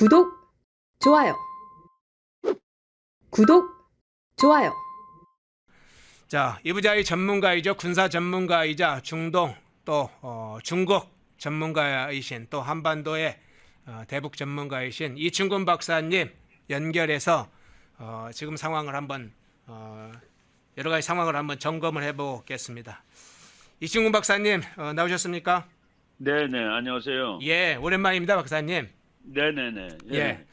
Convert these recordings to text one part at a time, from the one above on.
구독, 좋아요. 구독, 좋아요. 자, 이부자의 전문가이죠. 군사 전문가이자 중동 또 중국 전문가이신 또 한반도의 대북 전문가이신 이충근 박사님 연결해서 지금 상황을 한번 여러 가지 상황을 한번 점검을 해보겠습니다. 이충근 박사님 나오셨습니까? 네네, 안녕하세요. 예, 오랜만입니다, 박사님. 네네네. 예.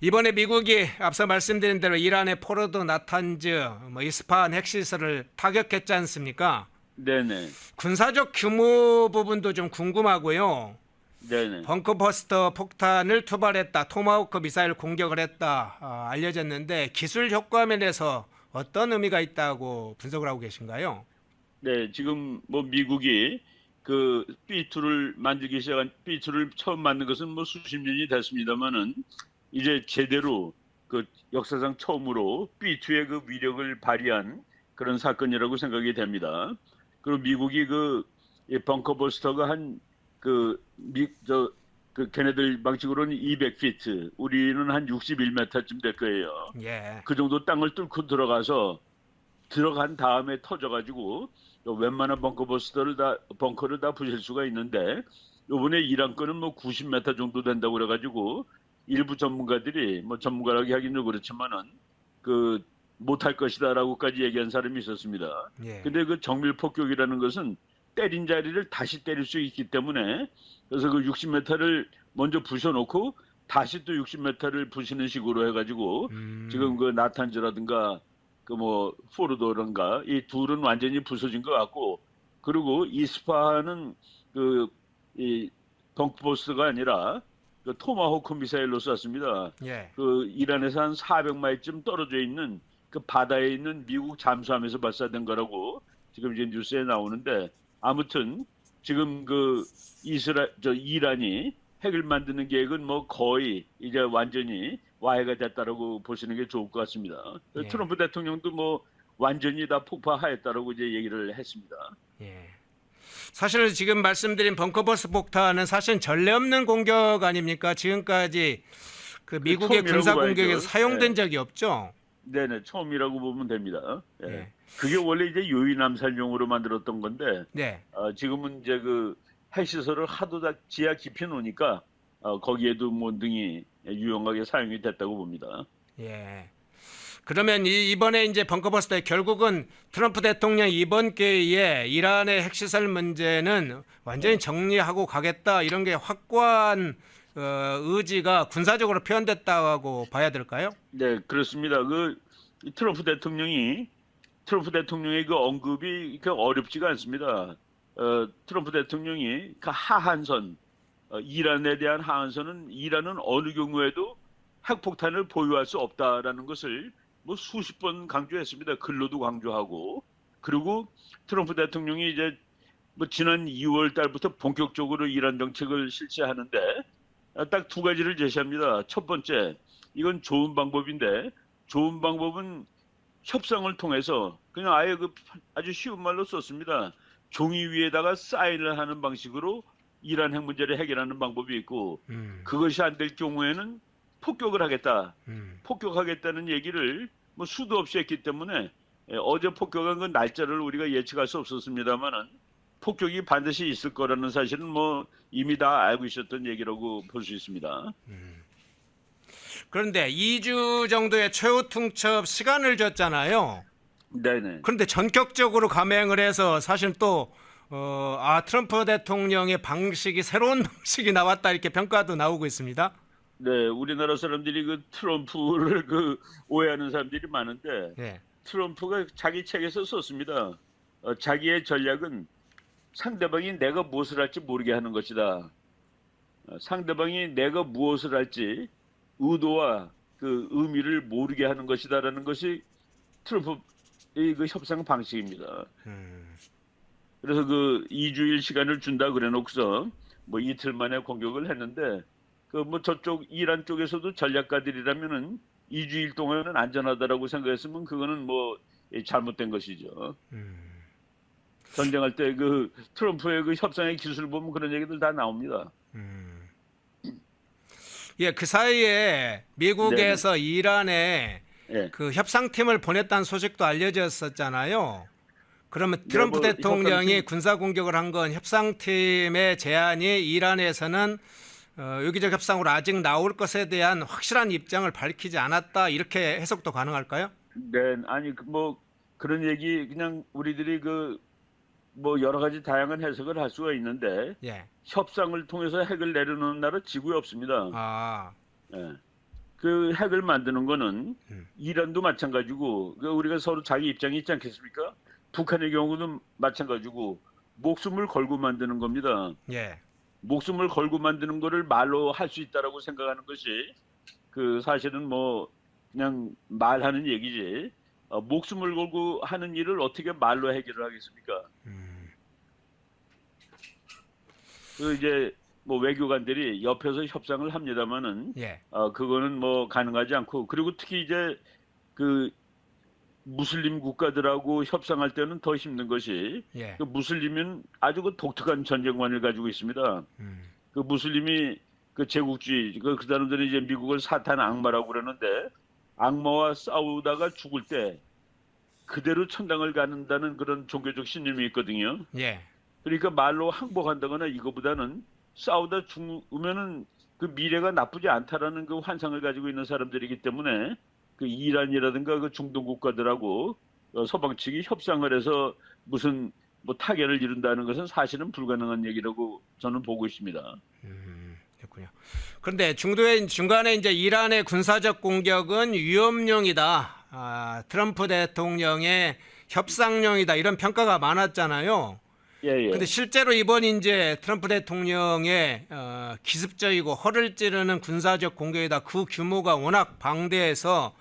이번에 미국이 앞서 말씀드린 대로 이란의 포르드, 나탄즈, 이스파한 핵시설을 타격했지 않습니까? 네네. 군사적 규모 부분도 좀 궁금하고요. 네네. 벙커버스터 폭탄을 투발했다, 토마호크 미사일 공격을 했다 알려졌는데 기술 효과 면에서 어떤 의미가 있다고 분석을 하고 계신가요? 네, 지금 뭐 미국이 그 B2를 만들기 시작한 B2를 처음 만든 것은 뭐 수십 년이 됐습니다만은 이제 제대로 그 역사상 처음으로 B2의 그 위력을 발휘한 그런 사건이라고 생각이 됩니다. 그리고 미국이 그 벙커버스터가 걔네들 방식으로는 200피트, 우리는 한 61m쯤 될 거예요. 예. 그 정도 땅을 뚫고 들어간 다음에 터져가지고 웬만한 벙커를 다 부실 수가 있는데, 요번에 이란 거는 뭐 90m 정도 된다고 그래가지고 일부 전문가들이 뭐 전문가라고 하기는 그렇지만은 그 못할 것이다라고까지 얘기한 사람이 있었습니다. 예. 근데 그 정밀 폭격이라는 것은 때린 자리를 다시 때릴 수 있기 때문에, 그래서 그 60m를 먼저 부셔놓고 다시 또 60m를 부시는 식으로 해가지고 지금 그 나탄즈라든가 그 뭐 포르도든가 이 둘은 완전히 부서진 것 같고, 그리고 이스파하는 그 이 벙커버스터가 아니라 그 토마호크 미사일로 쐈습니다. 예. 그 이란에서 한 400마일쯤 떨어져 있는 그 바다에 있는 미국 잠수함에서 발사된 거라고 지금 이제 뉴스에 나오는데, 아무튼 지금 그 이란이 핵을 만드는 계획은 뭐 거의 이제 완전히 와해가 됐다라고 보시는 게 좋을 것 같습니다. 예. 트럼프 대통령도 뭐 완전히 다 폭파하였다라고 이제 얘기를 했습니다. 예. 사실 지금 말씀드린 벙커버스 폭탄은 사실 전례 없는 공격 아닙니까? 지금까지 그 미국의 처음이라고 군사 봐야죠. 공격에서 사용된 네. 적이 없죠. 네네, 처음이라고 보면 됩니다. 예. 예. 그게 원래 이제 요인 암살용으로 만들었던 건데, 네. 지금은 이제 그 핵시설을 하도 다 지하 깊이 놓으니까 거기에도 뭐 등이 유용하게 사용이 됐다고 봅니다. 예. 그러면 이번에 이제 벙커버스터 결국은 트럼프 대통령 이번 기회에 이란의 핵시설 문제는 완전히 정리하고 가겠다 이런 게 확고한 의지가 군사적으로 표현됐다고 봐야 될까요? 네, 그렇습니다. 트럼프 대통령의 그 언급이 그 어렵지가 않습니다. 트럼프 대통령이 그 하한선, 이란에 대한 하한선은 이란은 어느 경우에도 핵폭탄을 보유할 수 없다라는 것을 뭐 수십 번 강조했습니다. 글로도 강조하고. 그리고 트럼프 대통령이 이제 뭐 지난 2월 달부터 본격적으로 이란 정책을 실시하는데 딱 두 가지를 제시합니다. 첫 번째, 이건 좋은 방법인데, 좋은 방법은 협상을 통해서 그냥 아예 아주 쉬운 말로 썼습니다. 종이 위에다가 사인을 하는 방식으로 이란 핵 문제를 해결하는 방법이 있고, 그것이 안 될 경우에는 폭격을 하겠다. 폭격하겠다는 얘기를 뭐 수도 없이 했기 때문에 어제 폭격한 그 날짜를 우리가 예측할 수 없었습니다만은 폭격이 반드시 있을 거라는 사실은 뭐 이미 다 알고 있었던 얘기라고 볼 수 있습니다. 그런데 2주 정도의 최후 통첩 시간을 줬잖아요. 네네. 그런데 전격적으로 감행을 해서 사실 또 트럼프 대통령의 방식이 새로운 방식이 나왔다 이렇게 평가도 나오고 있습니다. 네, 우리나라 사람들이 그 트럼프를 오해하는 사람들이 많은데, 예. 트럼프가 자기 책에서 썼습니다. 자기의 전략은 상대방이 내가 무엇을 할지 모르게 하는 것이다. 상대방이 내가 무엇을 할지 의도와 그 의미를 모르게 하는 것이다라는 것이 트럼프의 그 협상 방식입니다. 그래서 그 2주일 시간을 준다 그래놓고서 뭐 이틀 만에 공격을 했는데, 그 뭐 저쪽 이란 쪽에서도 전략가들이라면은 2주일 동안은 안전하다라고 생각했으면 그거는 뭐 잘못된 것이죠. 전쟁할 때 그 트럼프의 그 협상의 기술 보면 그런 얘기들 다 나옵니다. 예, 그 사이에 미국에서 이란에 예. 그 협상팀을 보냈다는 소식도 알려졌었잖아요. 그러면 트럼프 뭐 대통령이 협상팀- 군사 공격을 한 건 협상팀의 제안이 이란에서는 유기적 협상으로 아직 나올 것에 대한 확실한 입장을 밝히지 않았다 이렇게 해석도 가능할까요? 네, 아니 뭐 그런 얘기 그냥 우리들이 그 뭐 여러 가지 다양한 해석을 할 수가 있는데 예. 협상을 통해서 핵을 내려놓는 나라 지구에 없습니다. 아, 예. 그 핵을 만드는 거는 음. 이란도 마찬가지고 그 우리가 서로 자기 입장이 있지 않겠습니까? 북한의 경우는 마찬가지고 목숨을 걸고 만드는 겁니다. 예. 목숨을 걸고 만드는 거를 말로 할 수 있다라고 생각하는 것이 그 사실은 뭐 그냥 말하는 얘기지. 목숨을 걸고 하는 일을 어떻게 말로 해결을 하겠습니까? 그 이제 뭐 외교관들이 옆에서 협상을 합니다만은 예. 그거는 뭐 가능하지 않고 그리고 특히 이제 그 무슬림 국가들하고 협상할 때는 더 힘든 것이 예. 그 무슬림은 아주 그 독특한 전쟁관을 가지고 있습니다. 그 무슬림이 그 제국주의 그 사람들이 이제 미국을 사탄 악마라고 그러는데 악마와 싸우다가 죽을 때 그대로 천당을 가는다는 그런 종교적 신념이 있거든요. 예. 그러니까 말로 항복한다거나 이거보다는 싸우다 죽으면은 그 미래가 나쁘지 않다라는 그 환상을 가지고 있는 사람들이기 때문에 그 이란이라든가 그 중동 국가들하고 서방 측이 협상을 해서 무슨 뭐 타결을 이룬다는 것은 사실은 불가능한 얘기라고 저는 보고 있습니다. 그렇군요. 그런데 중간에 이제 이란의 군사적 공격은 위협용이다. 트럼프 대통령의 협상용이다. 이런 평가가 많았잖아요. 예, 예. 근데 실제로 이번 이제 트럼프 대통령의 기습적이고 허를 찌르는 군사적 공격이다. 그 규모가 워낙 방대해서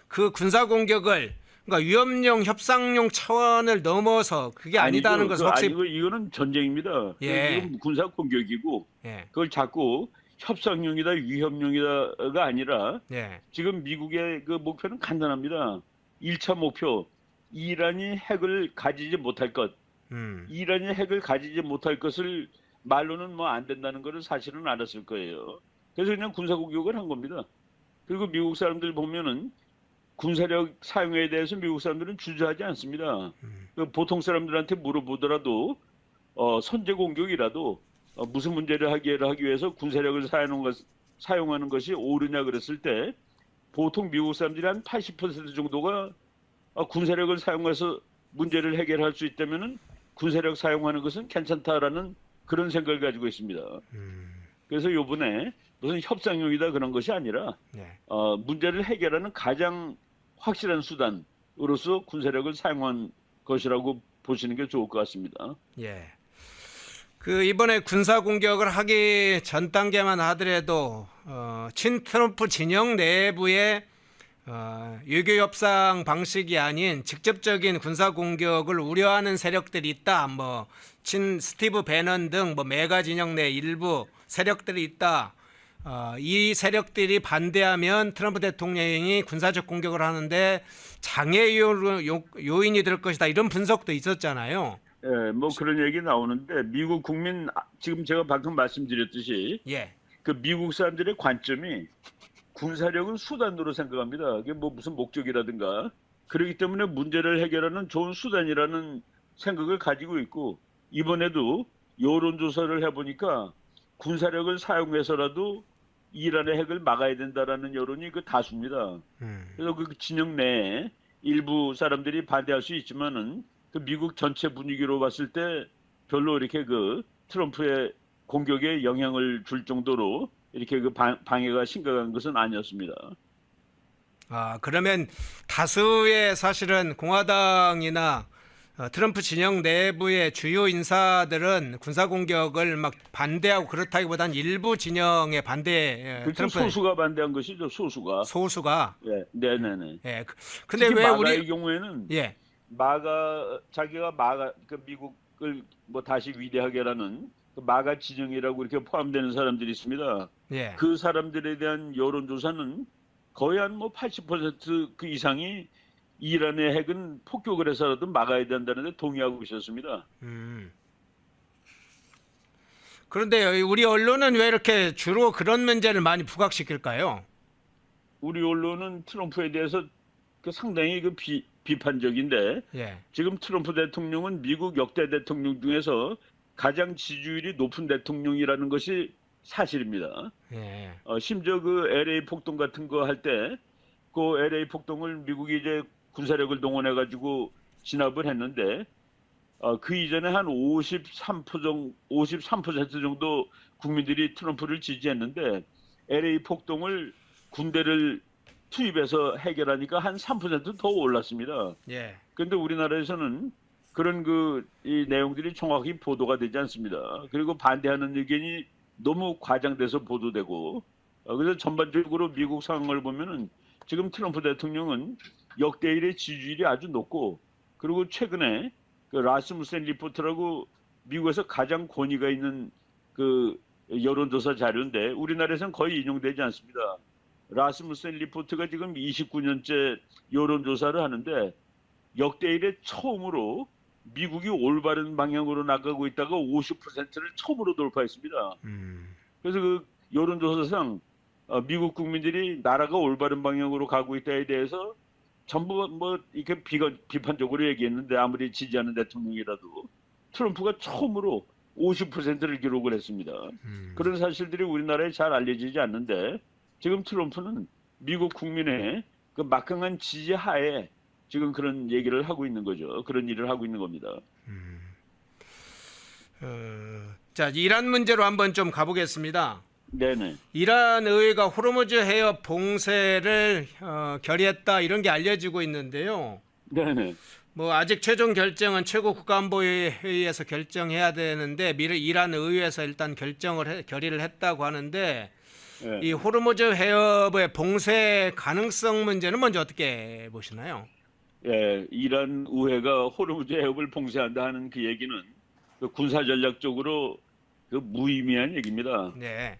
그 군사 공격을 그러니까 위협용, 협상용 차원을 넘어서 그게 아니다는 것을 확실히 이거는 전쟁입니다. 예. 이건 군사 공격이고 예. 그걸 자꾸 협상용이다, 위협용이다가 아니라 예. 지금 미국의 그 목표는 간단합니다. 1차 목표 이란이 핵을 가지지 못할 것. 이란이 핵을 가지지 못할 것을 말로는 뭐 안 된다는 것을 사실은 알았을 거예요. 그래서 그냥 군사 공격을 한 겁니다. 그리고 미국 사람들 보면은 군사력 사용에 대해서 미국 사람들은 주저하지 않습니다. 그 보통 사람들한테 물어보더라도 선제 공격이라도 무슨 문제를 하기 위해서 군사력을 사용하는 것이 옳으냐 그랬을 때 보통 미국 사람들이 한 80% 정도가 군사력을 사용해서 문제를 해결할 수 있다면은 군사력 사용하는 것은 괜찮다라는 그런 생각을 가지고 있습니다. 그래서 이번에 무슨 협상용이다 그런 것이 아니라 예. 문제를 해결하는 가장 확실한 수단으로서 군사력을 사용한 것이라고 보시는 게 좋을 것 같습니다. 예. 그 이번에 군사 공격을 하기 전 단계만 하더라도 친 트럼프 진영 내부의 유교 협상 방식이 아닌 직접적인 군사 공격을 우려하는 세력들이 있다. 뭐 친 스티브 배넌 등 뭐 메가 진영 내 일부 세력들이 있다. 이 세력들이 반대하면 트럼프 대통령이 군사적 공격을 하는데 장애 요인이 될 것이다. 이런 분석도 있었잖아요. 예, 뭐 그런 얘기 나오는데 미국 국민 지금 제가 방금 말씀드렸듯이 예. 그 미국 사람들의 관점이 군사력은 수단으로 생각합니다. 이게 뭐 무슨 목적이라든가 그렇기 때문에 문제를 해결하는 좋은 수단이라는 생각을 가지고 있고 이번에도 여론조사를 해보니까 군사력을 사용해서라도 이란의 핵을 막아야 된다라는 여론이 그 다수입니다. 그래서 그 진영 내에 일부 사람들이 반대할 수 있지만은 그 미국 전체 분위기로 봤을 때 별로 이렇게 그 트럼프의 공격에 영향을 줄 정도로 이렇게 그 방해가 심각한 것은 아니었습니다. 그러면 다수의 사실은 공화당이나 트럼프 진영 내부의 주요 인사들은 군사 공격을 막 반대하고 그렇다기보다는 일부 진영의 반대 그렇죠. 소수가 반대한 것이죠. 소수가. 예, 네네네. 예. 근데 특히 왜 마가의 우리 경우에는 예. 자기가 마가 그 미국을 뭐 다시 위대하게라는 그 마가 진영이라고 이렇게 포함되는 사람들이 있습니다. 예. 그 사람들에 대한 여론조사는 거의 한 뭐 80% 이상이 이란의 핵은 폭격을 해서라도 막아야 된다는데 동의하고 있었습니다. 그런데 우리 언론은 왜 이렇게 주로 그런 문제를 많이 부각시킬까요? 우리 언론은 트럼프에 대해서 상당히 비판적인데 예. 지금 트럼프 대통령은 미국 역대 대통령 중에서 가장 지지율이 높은 대통령이라는 것이 사실입니다. 예. 심지어 그 LA 폭동 같은 거 할 때 그 LA 폭동을 미국이 이제 군사력을 동원해 가지고 진압을 했는데 그 이전에 한 53% 정도 국민들이 트럼프를 지지했는데 LA 폭동을 군대를 투입해서 해결하니까 한 3%더 올랐습니다. 예. 그런데 우리나라에서는 그런 이 내용들이 정확히 보도가 되지 않습니다. 그리고 반대하는 의견이 너무 과장돼서 보도되고 그래서 전반적으로 미국 상황을 보면은 지금 트럼프 대통령은 역대 일의 지지율이 아주 높고 그리고 최근에 그 라스무센 리포트라고 미국에서 가장 권위가 있는 그 여론조사 자료인데 우리나라에서는 거의 인용되지 않습니다. 라스무센 리포트가 지금 29년째 여론조사를 하는데 역대 일에 처음으로 미국이 올바른 방향으로 나가고 있다가 50%를 처음으로 돌파했습니다. 그래서 그 여론조사상 미국 국민들이 나라가 올바른 방향으로 가고 있다에 대해서 전부 이렇게 비판적으로 얘기했는데 아무리 지지하는 대통령이라도 트럼프가 처음으로 50%를 기록을 했습니다. 그런 사실들이 우리나라에 잘 알려지지 않는데 지금 트럼프는 미국 국민의 그 막강한 지지 하에 지금 그런 얘기를 하고 있는 거죠. 그런 일을 하고 있는 겁니다. 자, 이란 문제로 한번 좀 가보겠습니다. 네네. 이란 의회가 호르무즈 해협 봉쇄를 결의했다 이런 게 알려지고 있는데요. 네네. 뭐 아직 최종 결정은 최고 국가안보회의에서 결정해야 되는데 이란 의회에서 일단 결의를 했다고 하는데 네. 이 호르무즈 해협의 봉쇄 가능성 문제는 먼저 어떻게 보시나요? 예, 이란 의회가 호르무즈 해협을 봉쇄한다 하는 그 얘기는 그 군사 전략적으로 그 무의미한 얘기입니다. 네.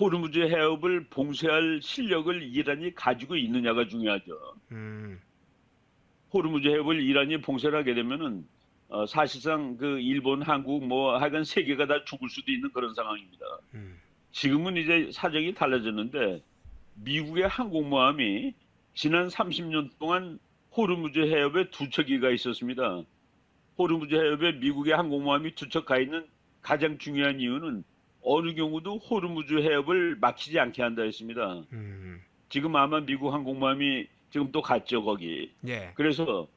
호르무즈 해협을 봉쇄할 실력을 이란이 가지고 있느냐가 중요하죠. 호르무즈 해협을 이란이 봉쇄를 하게 되면은 사실상 그 일본, 한국 뭐 하여간 세계가 다 죽을 수도 있는 그런 상황입니다. 지금은 이제 사정이 달라졌는데 미국의 항공모함이 지난 30년 동안 호르무즈 해협에 두 척이가 있었습니다. 호르무즈 해협에 미국의 항공모함이 두 척 가 있는 가장 중요한 이유는 어느 경우도 호르무즈 해협을 막히지 않게 한다 했습니다. 지금 아마 미국 항공모함이 지금 또 갔죠 거기. 예. 그래서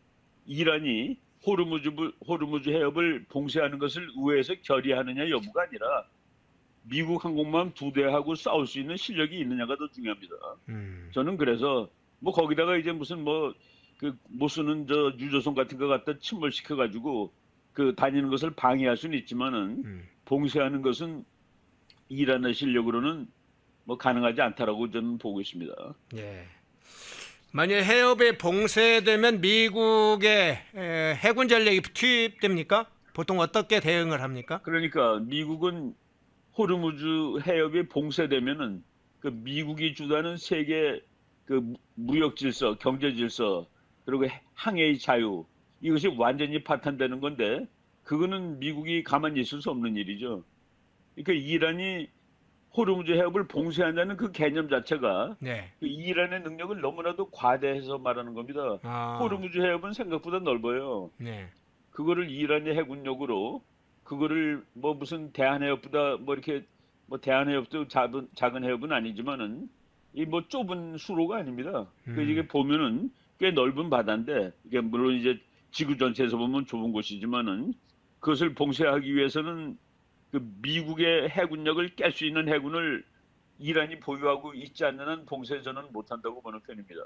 이란이 호르무즈 해협을 봉쇄하는 것을 의회에서 결의하느냐 여부가 아니라 미국 항공모함 두 대하고 싸울 수 있는 실력이 있느냐가 더 중요합니다. 저는 그래서 뭐 거기다가 이제 무슨 못 쓰는 저 유조선 같은 거 갖다 침몰시켜 가지고 그 다니는 것을 방해할 수는 있지만은 봉쇄하는 것은 이란의 실력으로는 뭐 가능하지 않다라고 저는 보고 있습니다. 예. 만약 해협에 봉쇄되면 미국의 해군 전력이 투입됩니까? 보통 어떻게 대응을 합니까? 그러니까 미국은 호르무즈 해협이 봉쇄되면은 그 미국이 주도하는 세계 그 무역 질서, 경제 질서 그리고 항해의 자유 이것이 완전히 파탄되는 건데 그거는 미국이 가만히 있을 수 없는 일이죠. 그러니까 이란이 호르무즈 해협을 봉쇄한다는 그 개념 자체가 네. 그 이란의 능력을 너무나도 과대해서 말하는 겁니다. 호르무즈 해협은 생각보다 넓어요. 네. 그거를 이란의 해군력으로 그거를 뭐 무슨 대한해협보다 뭐 이렇게 뭐 대한해협도 작은 해협은 아니지만은 이 뭐 좁은 수로가 아닙니다. 그 이게 보면은 꽤 넓은 바다인데 이게 물론 이제 지구 전체에서 보면 좁은 곳이지만은 그것을 봉쇄하기 위해서는 그 미국의 해군력을 깰 수 있는 해군을 이란이 보유하고 있지 않는 한 봉쇄 저는 못한다고 보는 편입니다.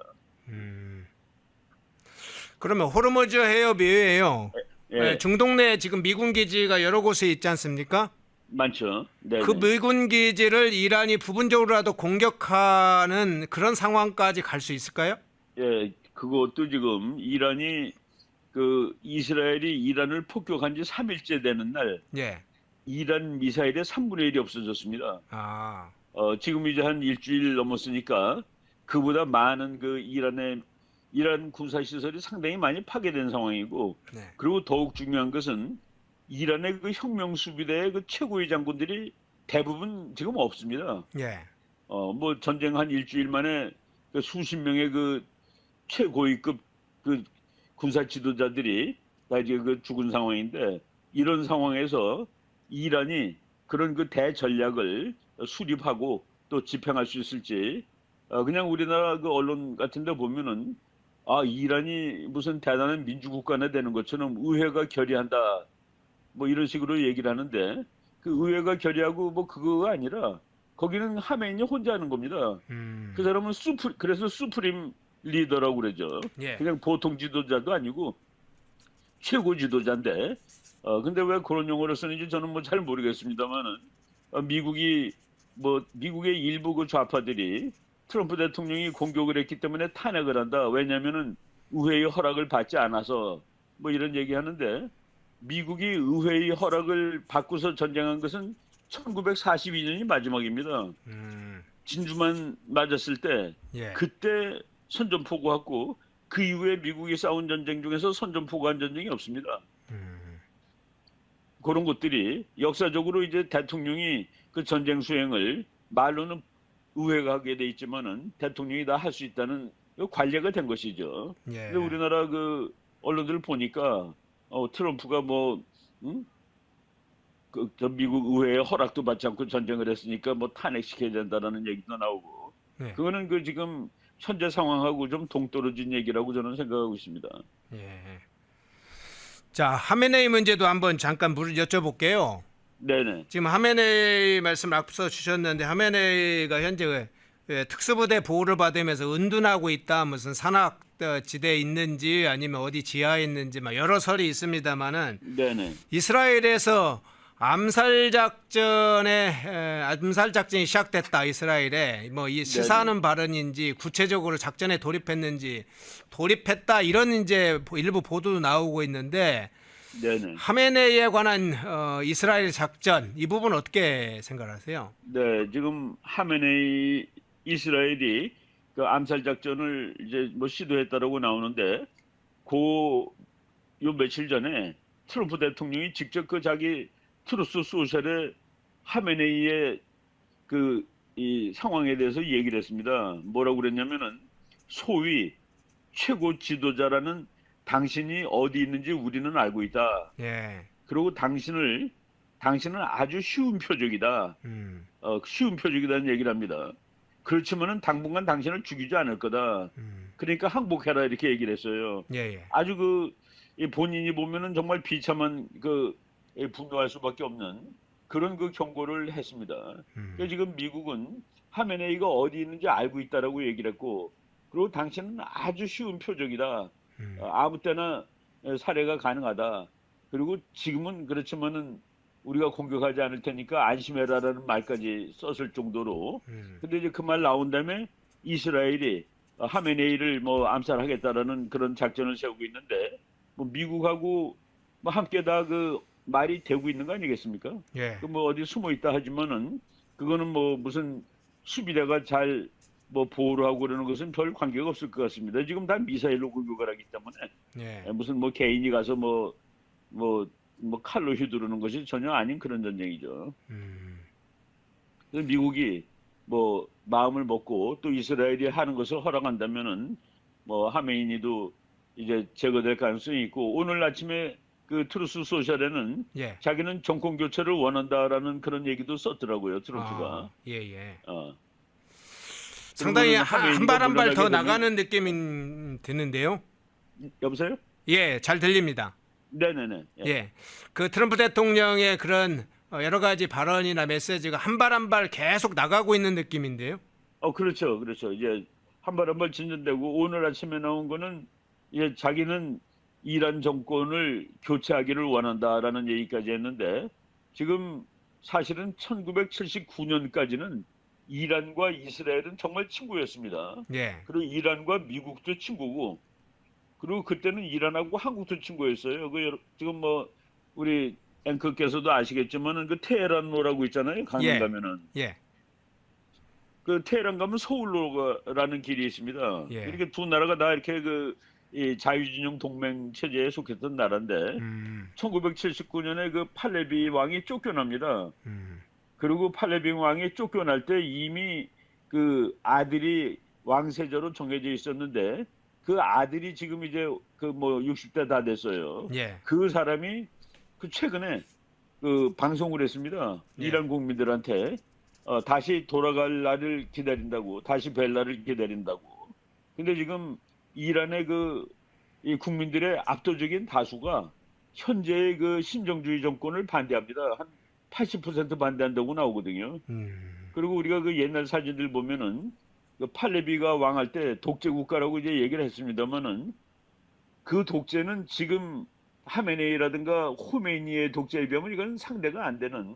그러면 호르무즈 해협 이외에요. 예, 중동 내에 지금 미군 기지가 여러 곳에 있지 않습니까? 많죠. 네. 그 미군 기지를 이란이 부분적으로라도 공격하는 그런 상황까지 갈 수 있을까요? 예, 그것도 지금 이란이 그 이스라엘이 이란을 폭격한 지 3일째 되는 날 예. 이란 미사일의 3분의 1이 없어졌습니다. 아. 지금 이제 한 일주일 넘었으니까 그보다 많은 그 이란 군사 시설이 상당히 많이 파괴된 상황이고 네. 그리고 더욱 중요한 것은 이란의 그 혁명 수비대의 그 최고의 장군들이 대부분 지금 없습니다. 예. 뭐 전쟁 한 일주일 만에 그 수십 명의 그 최고위급 그 군사 지도자들이 다 이제 그 죽은 상황인데, 이런 상황에서 이란이 그런 그 대전략을 수립하고 또 집행할 수 있을지, 그냥 우리나라 그 언론 같은 데 보면은 이란이 무슨 대단한 민주국가나 되는 것처럼 의회가 결의한다 뭐 이런 식으로 얘기를 하는데, 그 의회가 결의하고 뭐 그거가 아니라 거기는 하메니 혼자 하는 겁니다. 그 사람은 그래서 수프림 리더라고 그러죠. 예. 그냥 보통 지도자도 아니고 최고 지도자인데, 근데 왜 그런 용어를 쓰는지 저는 뭐 잘 모르겠습니다만은, 미국의 일부 그 좌파들이 트럼프 대통령이 공격을 했기 때문에 탄핵을 한다. 왜냐면은 의회의 허락을 받지 않아서 뭐 이런 얘기 하는데, 미국이 의회의 허락을 받고서 전쟁한 것은 1942년이 마지막입니다. 진주만 맞았을 때 예. 그때 선전포고 했고, 그 이후에 미국이 싸운 전쟁 중에서 선전포고한 전쟁이 없습니다. 그런 것들이 역사적으로 이제 대통령이 그 전쟁 수행을 말로는 의회가 하게 돼 있지만은 대통령이 다 할 수 있다는 관례가 된 것이죠. 예. 근데 우리나라 그 언론들을 보니까 트럼프가 저 미국 의회의 허락도 받지 않고 전쟁을 했으니까 뭐 탄핵시켜야 된다라는 얘기도 나오고, 예. 그거는 그 지금 현재 상황하고 좀 동떨어진 얘기라고 저는 생각하고 있습니다. 예. 자, 하메네이 문제도 한번 잠깐 여쭤볼게요. 네네. 지금 하메네이 말씀 앞서 주셨는데, 하메네이가 현재 특수부대 보호를 받으면서 은둔하고 있다, 무슨 산악 지대에 있는지 아니면 어디 지하에 있는지 막 여러 설이 있습니다만은, 네네. 이스라엘에서 암살 작전이 시작됐다. 이스라엘에 뭐 이 시사하는 발언인지 구체적으로 작전에 돌입했다, 이런 이제 일부 보도 나오고 있는데, 네네. 하메네이에 관한 이스라엘 작전, 이 부분 어떻게 생각하세요? 네, 지금 하메네이 이스라엘이 그 암살 작전을 이제 뭐 시도했다라고 나오는데, 요 며칠 전에 트럼프 대통령이 직접 그 자기 트루스 소셜에 하메네이의 이 상황에 대해서 얘기를 했습니다. 뭐라고 그랬냐면은, 소위 최고 지도자라는 당신이 어디 있는지 우리는 알고 있다. 예. 그리고 당신은 아주 쉬운 표적이다. 쉬운 표적이라는 얘기를 합니다. 그렇지만은 당분간 당신을 죽이지 않을 거다. 그러니까 항복해라, 이렇게 얘기를 했어요. 예. 아주 이 본인이 보면은 정말 비참한 분노할 수밖에 없는 그런 그 경고를 했습니다. 그러니까 지금 미국은 하메네이가 어디 있는지 알고 있다라고 얘기를 했고, 그리고 당신은 아주 쉬운 표적이다. 아무 때나 살해가 가능하다. 그리고 지금은 그렇지만은 우리가 공격하지 않을 테니까 안심해라라는 말까지 썼을 정도로. 근데 이제 그 말 나온 다음에 이스라엘이 하메네이를 뭐 암살하겠다라는 그런 작전을 세우고 있는데, 뭐 미국하고 뭐 함께 다 그 말이 되고 있는 거 아니겠습니까? 예. 그 뭐 어디 숨어 있다 하지만은 그거는 뭐 무슨 수비대가 잘 뭐 보호를 하고 그러는 것은 별 관계가 없을 것 같습니다. 지금 다 미사일로 공격을 하기 때문에 예. 무슨 뭐 개인이 가서 뭐 칼로 휘두르는 것이 전혀 아닌 그런 전쟁이죠. 그래서 미국이 뭐 마음을 먹고 또 이스라엘이 하는 것을 허락한다면은 뭐 하메이니도 이제 제거될 가능성이 있고, 오늘 아침에 그 트루스 소셜에는 예. 자기는 정권 교체를 원한다라는 그런 얘기도 썼더라고요, 트럼프가. 예. 그러면은 상당히 한 발 한 발 더 물러나게 되면- 나가는 느낌이 드는데요. 여보세요? 예, 잘 들립니다. 네네네. 예. 그 트럼프 대통령의 그런 여러 가지 발언이나 메시지가 한 발 한 발 계속 나가고 있는 느낌인데요. 그렇죠. 이제 한 발 한 발 진전되고, 오늘 아침에 나온 거는 이제 자기는 이란 정권을 교체하기를 원한다라는 얘기까지 했는데, 지금 사실은 1979년까지는 이란과 이스라엘은 정말 친구였습니다. 예. 그리고 이란과 미국도 친구고, 그리고 그때는 이란하고 한국도 친구였어요. 지금 뭐 우리 앵커께서도 아시겠지만은 그 테헤란로라고 있잖아요. 강남 예. 가면은 예. 그 테헤란 가면 서울로라는 길이 있습니다. 예. 이렇게 두 나라가 다 이렇게 이 자유진영 동맹 체제에 속했던 나라인데 1979년에 그 팔레비 왕이 쫓겨납니다. 그리고 팔레비 왕이 쫓겨날 때 이미 그 아들이 왕세자로 정해져 있었는데 그 아들이 지금 이제 그 뭐 60대 다 됐어요. 예. 그 사람이 그 최근에 그 방송을 했습니다. 예. 이란 국민들한테 다시 돌아갈 날을 기다린다고, 다시 뵐 날을 기다린다고. 근데 지금 이란의 이 국민들의 압도적인 다수가 현재의 그 신정주의 정권을 반대합니다. 한 80% 반대한다고 나오거든요. 그리고 우리가 그 옛날 사진들 보면은 그 팔레비가 왕할 때 독재 국가라고 이제 얘기를 했습니다만은 그 독재는 지금 하메네이라든가 호메이니의 독재에 비하면 이건 상대가 안 되는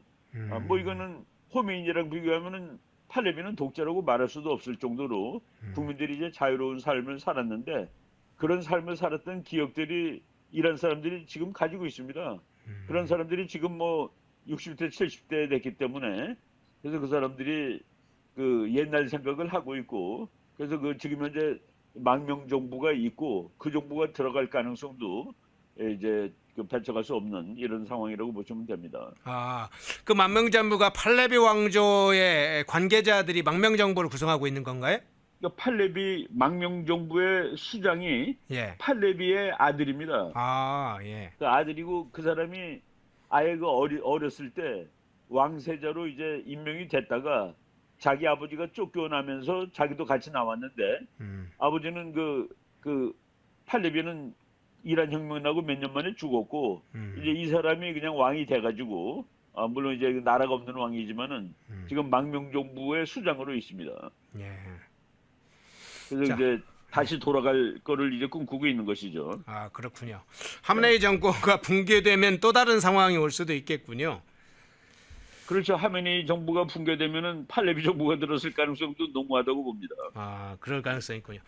뭐 이거는 호메이니랑 비교하면은 팔레비는 독재라고 말할 수도 없을 정도로 국민들이 이제 자유로운 삶을 살았는데 그런 삶을 살았던 기억들이 이란 사람들이 지금 가지고 있습니다. 그런 사람들이 지금 뭐 60대, 70대 됐기 때문에 그래서 그 사람들이 그 옛날 생각을 하고 있고 그래서 그 지금 현재 망명 정부가 있고 그 정부가 들어갈 가능성도 이제 그 배척할 수 없는 이런 상황이라고 보시면 됩니다. 아, 그 망명정부가 팔레비 왕조의 관계자들이 망명정부를 구성하고 있는 건가요? 그러니까 팔레비 망명 정부의 수장이 예. 팔레비의 아들입니다. 아, 예. 그 아들이고 그 사람이 아예 그 어렸을 때 왕세자로 이제 임명이 됐다가 자기 아버지가 쫓겨나면서 자기도 같이 나왔는데 아버지는 그 팔레비는 이란 혁명 나고 몇 년 만에 죽었고 이제 이 사람이 그냥 왕이 돼가지고 물론 이제 나라가 없는 왕이지만은 지금 망명 정부의 수장으로 있습니다. 예. 그래서 자. 이제 다시 돌아갈 거를 이제 꿈꾸고 있는 것이죠. 아, 그렇군요. 하메네이 정권과 붕괴되면 또 다른 상황이 올 수도 있겠군요. 그렇죠. 하메네이 정부가 붕괴되면은 팔레비 정부가 들었을 가능성도 농후하다고 봅니다. 아, 그럴 가능성이 있군요.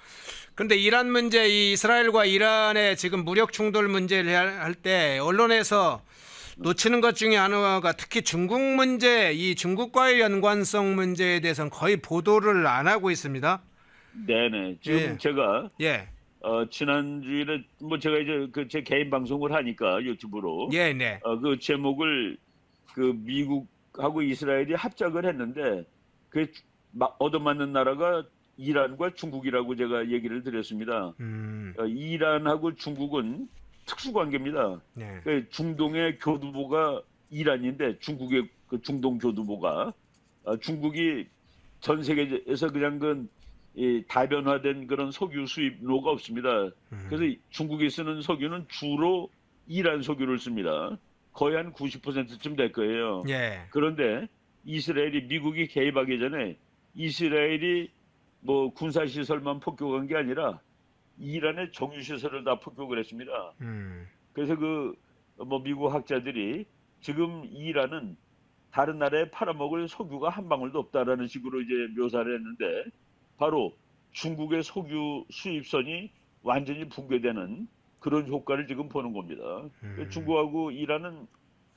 그런데 이란 문제, 이 이스라엘과 이란의 지금 무력 충돌 문제를 할 때 언론에서 놓치는 것 중에 하나가 특히 중국 문제, 이 중국과의 연관성 문제에 대해서는 거의 보도를 안 하고 있습니다. 네네. 지금 예. 제가 예, 지난 주일에 뭐 제가 이제 그 제 개인 방송을 하니까 유튜브로 예, 네. 그 제목을 그 미국하고 이스라엘이 합작을 했는데 그 얻어맞는 나라가 이란과 중국이라고 제가 얘기를 드렸습니다. 이란하고 중국은 특수관계입니다. 네. 그 중동의 교두보가 이란인데 중국의 그 중동 교두보가 중국이 전 세계에서 그냥 이 다변화된 그런 석유 수입로가 없습니다. 그래서 중국이 쓰는 석유는 주로 이란 석유를 씁니다. 거의 한 90%쯤 될 거예요. 예. 그런데 미국이 개입하기 전에 이스라엘이 뭐 군사시설만 폭격한 게 아니라 이란의 정유시설을 다 폭격을 했습니다. 그래서 뭐 미국 학자들이 지금 이란은 다른 나라에 팔아먹을 석유가 한 방울도 없다라는 식으로 이제 묘사를 했는데 바로 중국의 석유 수입선이 완전히 붕괴되는 그런 효과를 지금 보는 겁니다. 중국하고 이란은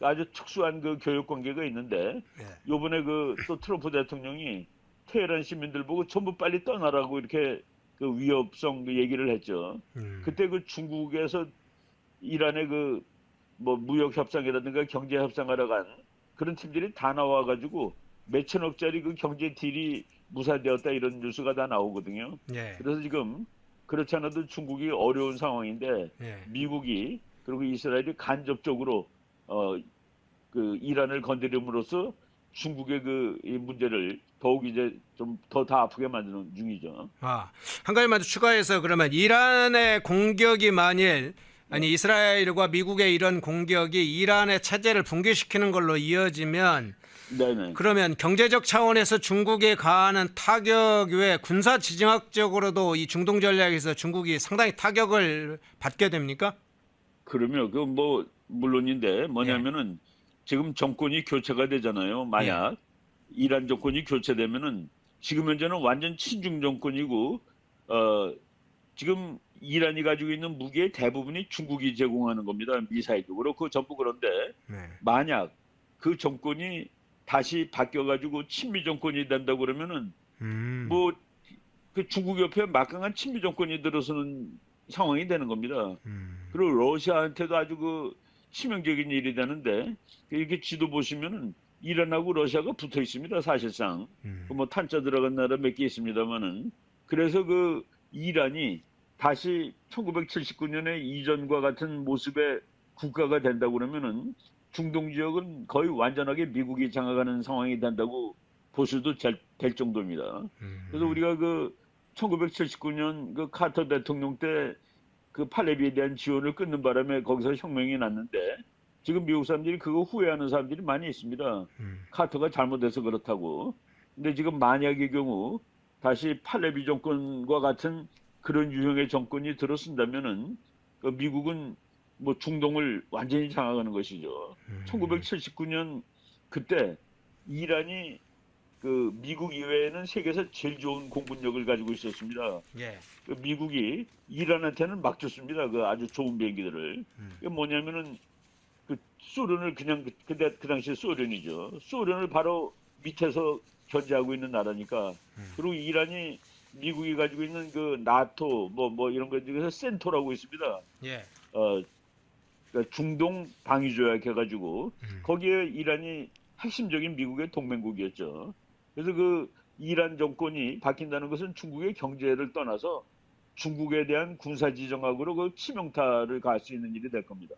아주 특수한 그 교역 관계가 있는데 요번에 또 트럼프 대통령이 테헤란 시민들 보고 전부 빨리 떠나라고 이렇게 그 위협성 얘기를 했죠. 그때 그 중국에서 이란의 뭐 무역 협상이라든가 경제 협상하러 간 그런 팀들이 다 나와가지고 몇천억짜리 그 경제 딜이 무산되었다 이런 뉴스가 다 나오거든요. 예. 그래서 지금 그렇지 않아도 중국이 어려운 상황인데 예. 미국이 그리고 이스라엘이 간접적으로 그 이란을 건드림으로써 중국의 이 문제를 더욱 이제 좀 더 아프게 만드는 중이죠. 아, 한 가지만 더 추가해서 그러면 이란의 공격이 만일 이스라엘과 미국의 이런 공격이 이란의 체제를 붕괴시키는 걸로 이어지면 네네. 그러면 경제적 차원에서 중국에 가하는 타격 외에 군사 지정학적으로도 이 중동 전략에서 중국이 상당히 타격을 받게 됩니까? 그러면 뭐 물론인데 뭐냐면은 지금 정권이 교체가 되잖아요. 만약 이란 정권이 교체되면은 지금 현재는 완전 친중 정권이고 지금 이란이 가지고 있는 무기의 대부분이 중국이 제공하는 겁니다. 미사일적으로 그 전부 그런데 만약 그 정권이 다시 바뀌어가지고 친미 정권이 된다고 그러면은 뭐 그 중국 옆에 막강한 친미 정권이 들어서는 상황이 되는 겁니다. 그리고 러시아한테도 아주 그 치명적인 일이 되는데 이렇게 지도 보시면은 이란하고 러시아가 붙어 있습니다. 사실상 뭐 탄자 들어간 나라 몇 개 있습니다만은 그래서 그 이란이 다시 1979년에 이전과 같은 모습의 국가가 된다고 그러면은 중동 지역은 거의 완전하게 미국이 장악하는 상황이 된다고 보셔도 될 정도입니다. 그래서 우리가 그 1979년 그 카터 대통령 때 그 팔레비에 대한 지원을 끊는 바람에 거기서 혁명이 났는데 지금 미국 사람들이 그거 후회하는 사람들이 많이 있습니다. 카터가 잘못해서 그렇다고. 근데 지금 만약의 경우 다시 팔레비 정권과 같은 그런 유형의 정권이 들어선다면은 그 미국은 뭐 중동을 완전히 장악하는 것이죠. 1979년 그때 이란이 그 미국 이외에는 세계에서 제일 좋은 공군력을 가지고 있었습니다. 예. 그 미국이 이란한테는 막 줬습니다. 그 아주 좋은 비행기들을. 이게 뭐냐면은 그 소련을 그냥 그 당시에 소련이죠. 소련을 바로 밑에서 견제하고 있는 나라니까. 그리고 이란이 미국이 가지고 있는 그 나토 뭐 이런 것 중에서 센토라고 있습니다. 예. 그러니까 중동 방위조약 해가지고 거기에 이란이 핵심적인 미국의 동맹국이었죠. 그래서 그 이란 정권이 바뀐다는 것은 중국의 경제를 떠나서 중국에 대한 군사 지정학으로 그 치명타를 가할 수 있는 일이 될 겁니다.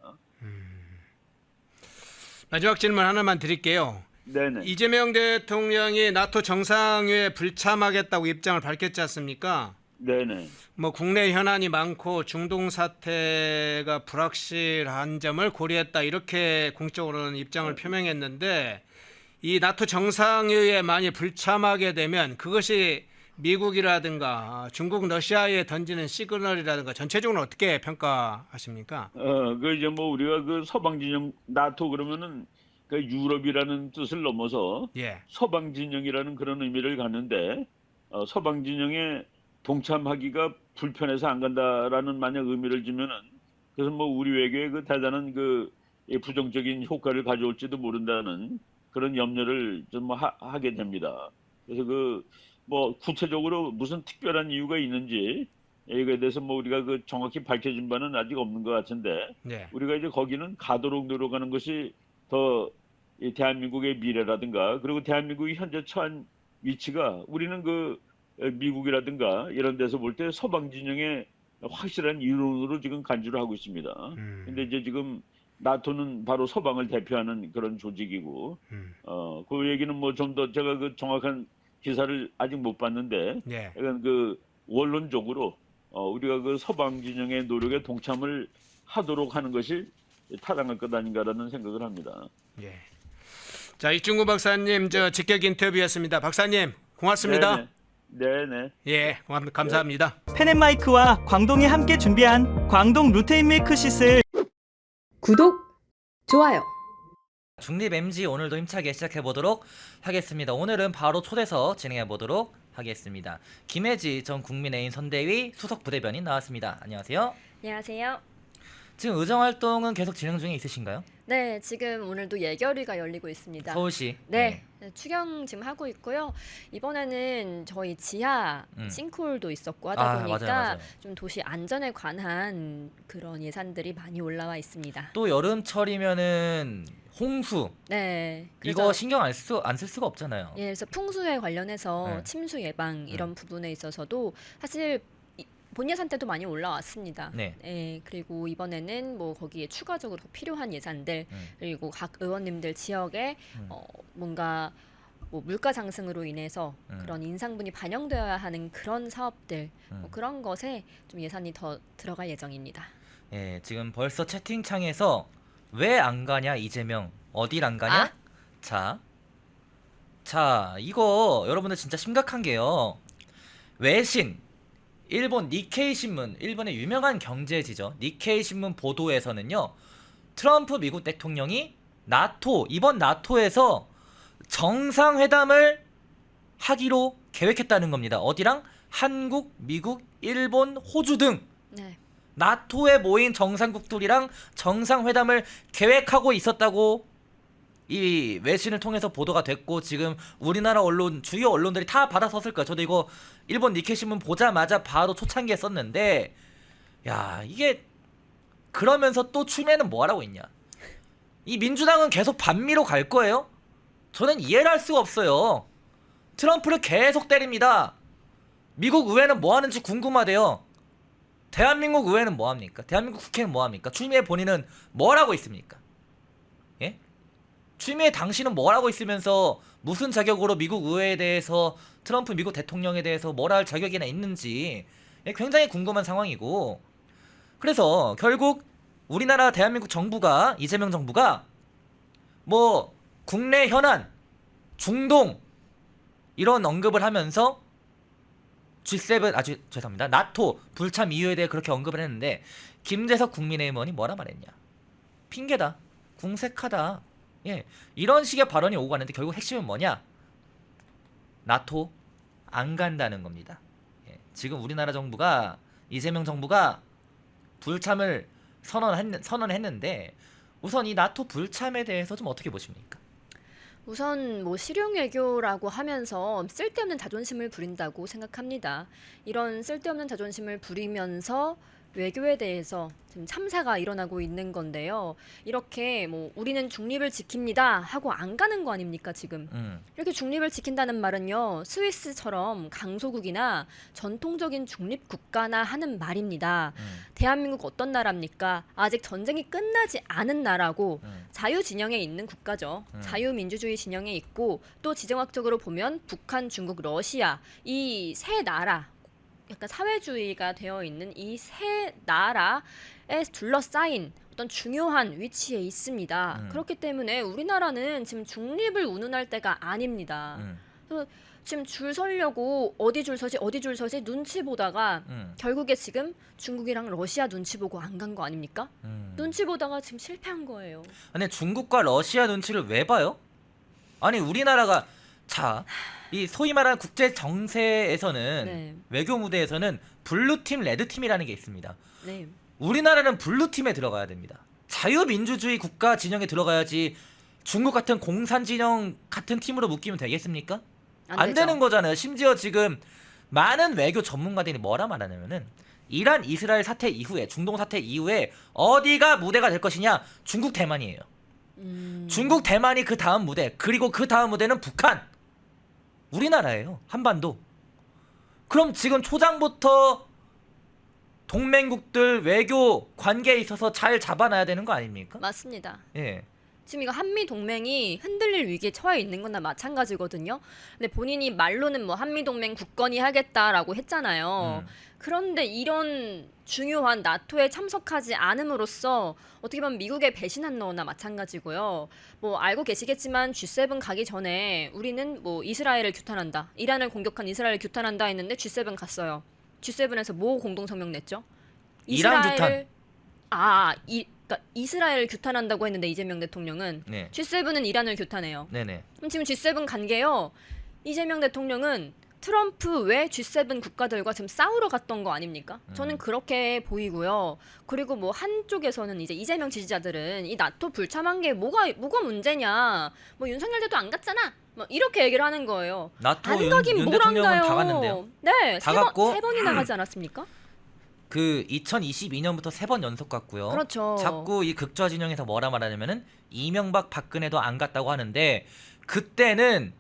마지막 질문 하나만 드릴게요. 네네. 이재명 대통령이 나토 정상회에 불참하겠다고 입장을 밝혔지 않습니까? 네네. 뭐 국내 현안이 많고 중동 사태가 불확실한 점을 고려했다 이렇게 공적으로는 입장을 표명했는데 이 나토 정상회의에 만약 불참하게 되면 그것이 미국이라든가 중국, 러시아에 던지는 시그널이라든가 전체적으로 어떻게 평가하십니까? 그 이제 뭐 우리가 그 서방 진영 나토 그러면은 그 유럽이라는 뜻을 넘어서 예. 서방 진영이라는 그런 의미를 갖는데 서방 진영에 동참하기가 불편해서 안 간다라는 만약 의미를 주면은 그래서 뭐 우리 외교에 그 대단한 그 부정적인 효과를 가져올지도 모른다는 그런 염려를 좀 하게 됩니다. 그래서 그 뭐 구체적으로 무슨 특별한 이유가 있는지 이거에 대해서 뭐 우리가 그 정확히 밝혀진 바는 아직 없는 것 같은데 예. 우리가 이제 거기는 가도록 노력하는 것이 더 이 대한민국의 미래라든가 그리고 대한민국이 현재 처한 위치가 우리는 그 미국이라든가 이런 데서 볼 때 서방 진영의 확실한 이론으로 지금 간주를 하고 있습니다. 근데 이제 지금 나토는 바로 서방을 대표하는 그런 조직이고, 그 얘기는 뭐 좀 더 제가 그 정확한 기사를 아직 못 봤는데, 예. 약간 그 원론적으로 우리가 그 서방 진영의 노력에 동참을 하도록 하는 것이 타당할 것 아닌가라는 생각을 합니다. 예. 자, 이충구 박사님 저 직격 인터뷰였습니다. 박사님 고맙습니다. 네네. 예, 감사합니다. 펜앤마이크와 광동이 함께 준비한 광동 루테인 밀크시슬 구독, 좋아요. 중립 MG 오늘도 힘차게 시작해보도록 하겠습니다. 오늘은 바로 초대서 진행해보도록 하겠습니다. 김혜지 전 국민의힘 선대위 수석 부대변인 나왔습니다. 안녕하세요. 안녕하세요. 지금 의정활동은 계속 진행 중에 있으신가요? 네, 지금 오늘도 예결위가 열리고 있습니다. 서울시. 네, 추경 지금 하고 있고요. 이번에는 저희 지하 싱크홀도 있었고 하다 보니까 맞아요. 좀 도시 안전에 관한 그런 예산들이 많이 올라와 있습니다. 또 여름철이면은 홍수. 네, 이거 신경 안 쓸 수가 없잖아요. 예, 그래서 풍수에 관련해서 네. 침수 예방 이런 부분에 있어서도 사실 본 예산 때도 많이 올라왔습니다. 네. 예, 그리고 이번에는 뭐 거기에 추가적으로 필요한 예산들 그리고 각 의원님들 지역에 뭔가 뭐 물가 상승으로 인해서 그런 인상분이 반영되어야 하는 그런 사업들 뭐 그런 것에 좀 예산이 더 들어갈 예정입니다. 예, 지금 벌써 채팅창에서 왜 안 가냐 이재명 어딜 안 가냐? 아? 자 이거 여러분들 진짜 심각한 게요. 외신 일본 니케이 신문, 일본의 유명한 경제지죠. 니케이 신문 보도에서는요. 트럼프 미국 대통령이 이번 나토에서 정상회담을 하기로 계획했다는 겁니다. 어디랑? 한국, 미국, 일본, 호주 등 네. 나토에 모인 정상국들이랑 정상회담을 계획하고 있었다고 이 외신을 통해서 보도가 됐고 지금 우리나라 언론 주요 언론들이 다 받아섰을 거예요. 저도 이거 일본 니케이 신문 보자마자 바로 초창기에 썼는데 야, 이게 그러면서 또 추미애는 뭐 하라고 있냐? 이 민주당은 계속 반미로 갈 거예요? 저는 이해를 할 수가 없어요. 트럼프를 계속 때립니다. 미국 의회는 뭐 하는지 궁금하대요. 대한민국 의회는 뭐 합니까? 대한민국 국회는 뭐 합니까? 추미애 본인은 뭘 하고 있습니까? 예? 추미애 당신은 뭘 하고 있으면서 무슨 자격으로 미국 의회에 대해서 트럼프 미국 대통령에 대해서 뭘 할 자격이나 있는지 굉장히 궁금한 상황이고, 그래서 결국 우리나라 대한민국 정부가, 이재명 정부가 뭐 국내 현안, 중동 이런 언급을 하면서 G7, 죄송합니다, 나토 불참 이유에 대해 그렇게 언급을 했는데 김재석 국민의힘 의원이 뭐라 말했냐? 핑계다, 궁색하다, 예, 이런 식의 발언이 오고 가는데 결국 핵심은 뭐냐? 나토 안 간다는 겁니다. 예, 지금 우리나라 정부가, 이재명 정부가 불참을 선언했는데 우선 이 나토 불참에 대해서 좀 어떻게 보십니까? 우선 뭐 실용 외교라고 하면서 쓸데없는 자존심을 부린다고 생각합니다. 이런 쓸데없는 자존심을 부리면서 외교에 대해서 지금 참사가 일어나고 있는 건데요. 이렇게 뭐 우리는 중립을 지킵니다 하고 안 가는 거 아닙니까 지금? 이렇게 중립을 지킨다는 말은요, 스위스처럼 강소국이나 전통적인 중립 국가나 하는 말입니다. 대한민국 어떤 나라입니까? 아직 전쟁이 끝나지 않은 나라고 자유 진영에 있는 국가죠. 자유민주주의 진영에 있고, 또 지정학적으로 보면 북한, 중국, 러시아 이 세 나라, 약간 사회주의가 되어 있는 이 세 나라에 둘러싸인 어떤 중요한 위치에 있습니다. 그렇기 때문에 우리나라는 지금 중립을 운운할 때가 아닙니다. 그래서 지금 줄 서려고 어디 줄 서지 눈치 보다가 결국에 지금 중국이랑 러시아 눈치 보고 안 간 거 아닙니까? 눈치 보다가 지금 실패한 거예요. 근데 중국과 러시아 눈치를 왜 봐요? 아니 우리나라가, 자, 이 소위 말하는 국제 정세에서는, 네. 외교 무대에서는 블루팀, 레드팀이라는 게 있습니다. 네. 우리나라는 블루팀에 들어가야 됩니다. 자유민주주의 국가 진영에 들어가야지 중국 같은 공산 진영 같은 팀으로 묶이면 되겠습니까? 안 되죠. 되는 거잖아요. 심지어 지금 많은 외교 전문가들이 뭐라 말하냐면은 이란 이스라엘 사태 이후에, 중동 사태 이후에 어디가 무대가 될 것이냐? 중국 대만이에요. 중국 대만이 그 다음 무대, 그리고 그 다음 무대는 북한, 우리나라예요. 한반도. 그럼 지금 초장부터 동맹국들 외교 관계에 있어서 잘 잡아놔야 되는 거 아닙니까? 맞습니다. 예. 지금 이거 한미 동맹이 흔들릴 위기에 처해 있는 거나 마찬가지거든요. 근데 본인이 말로는 뭐 한미 동맹 굳건히 하겠다라고 했잖아요. 그런데 이런 중요한 나토에 참석하지 않음으로써 어떻게 보면 미국에 배신한 거나 마찬가지고요. 뭐 알고 계시겠지만 G7 가기 전에 우리는 뭐 이스라엘을 규탄한다, 이란을 공격한 이스라엘을 규탄한다 했는데 G7 갔어요. G7에서 뭐 공동성명 냈죠? 이란 규탄. 그러니까 이스라엘을 규탄한다고 했는데 이재명 대통령은, 네. G7은 이란을 규탄해요. 네네. 그럼 지금 G7 간 게요, 이재명 대통령은 트럼프 외 G7 국가들과 지금 싸우러 갔던 거 아닙니까? 저는 그렇게 보이고요. 그리고 뭐 한쪽에서는 이제 이재명 지지자들은 이 나토 불참한 게 뭐가 문제냐? 뭐 윤석열 대도 안 갔잖아. 뭐 이렇게 얘기를 하는 거예요. 나토 안 윤 가긴 뭘 안 대통령은 가요. 다 갔는데요. 네, 다 갔고, 세 번이나 가지 않았습니까? 그 2022년부터 3번 연속 갔고요. 그렇죠. 자꾸 이 극좌 진영에서 뭐라 말하냐면은 이명박 박근혜도 안 갔다고 하는데, 그때는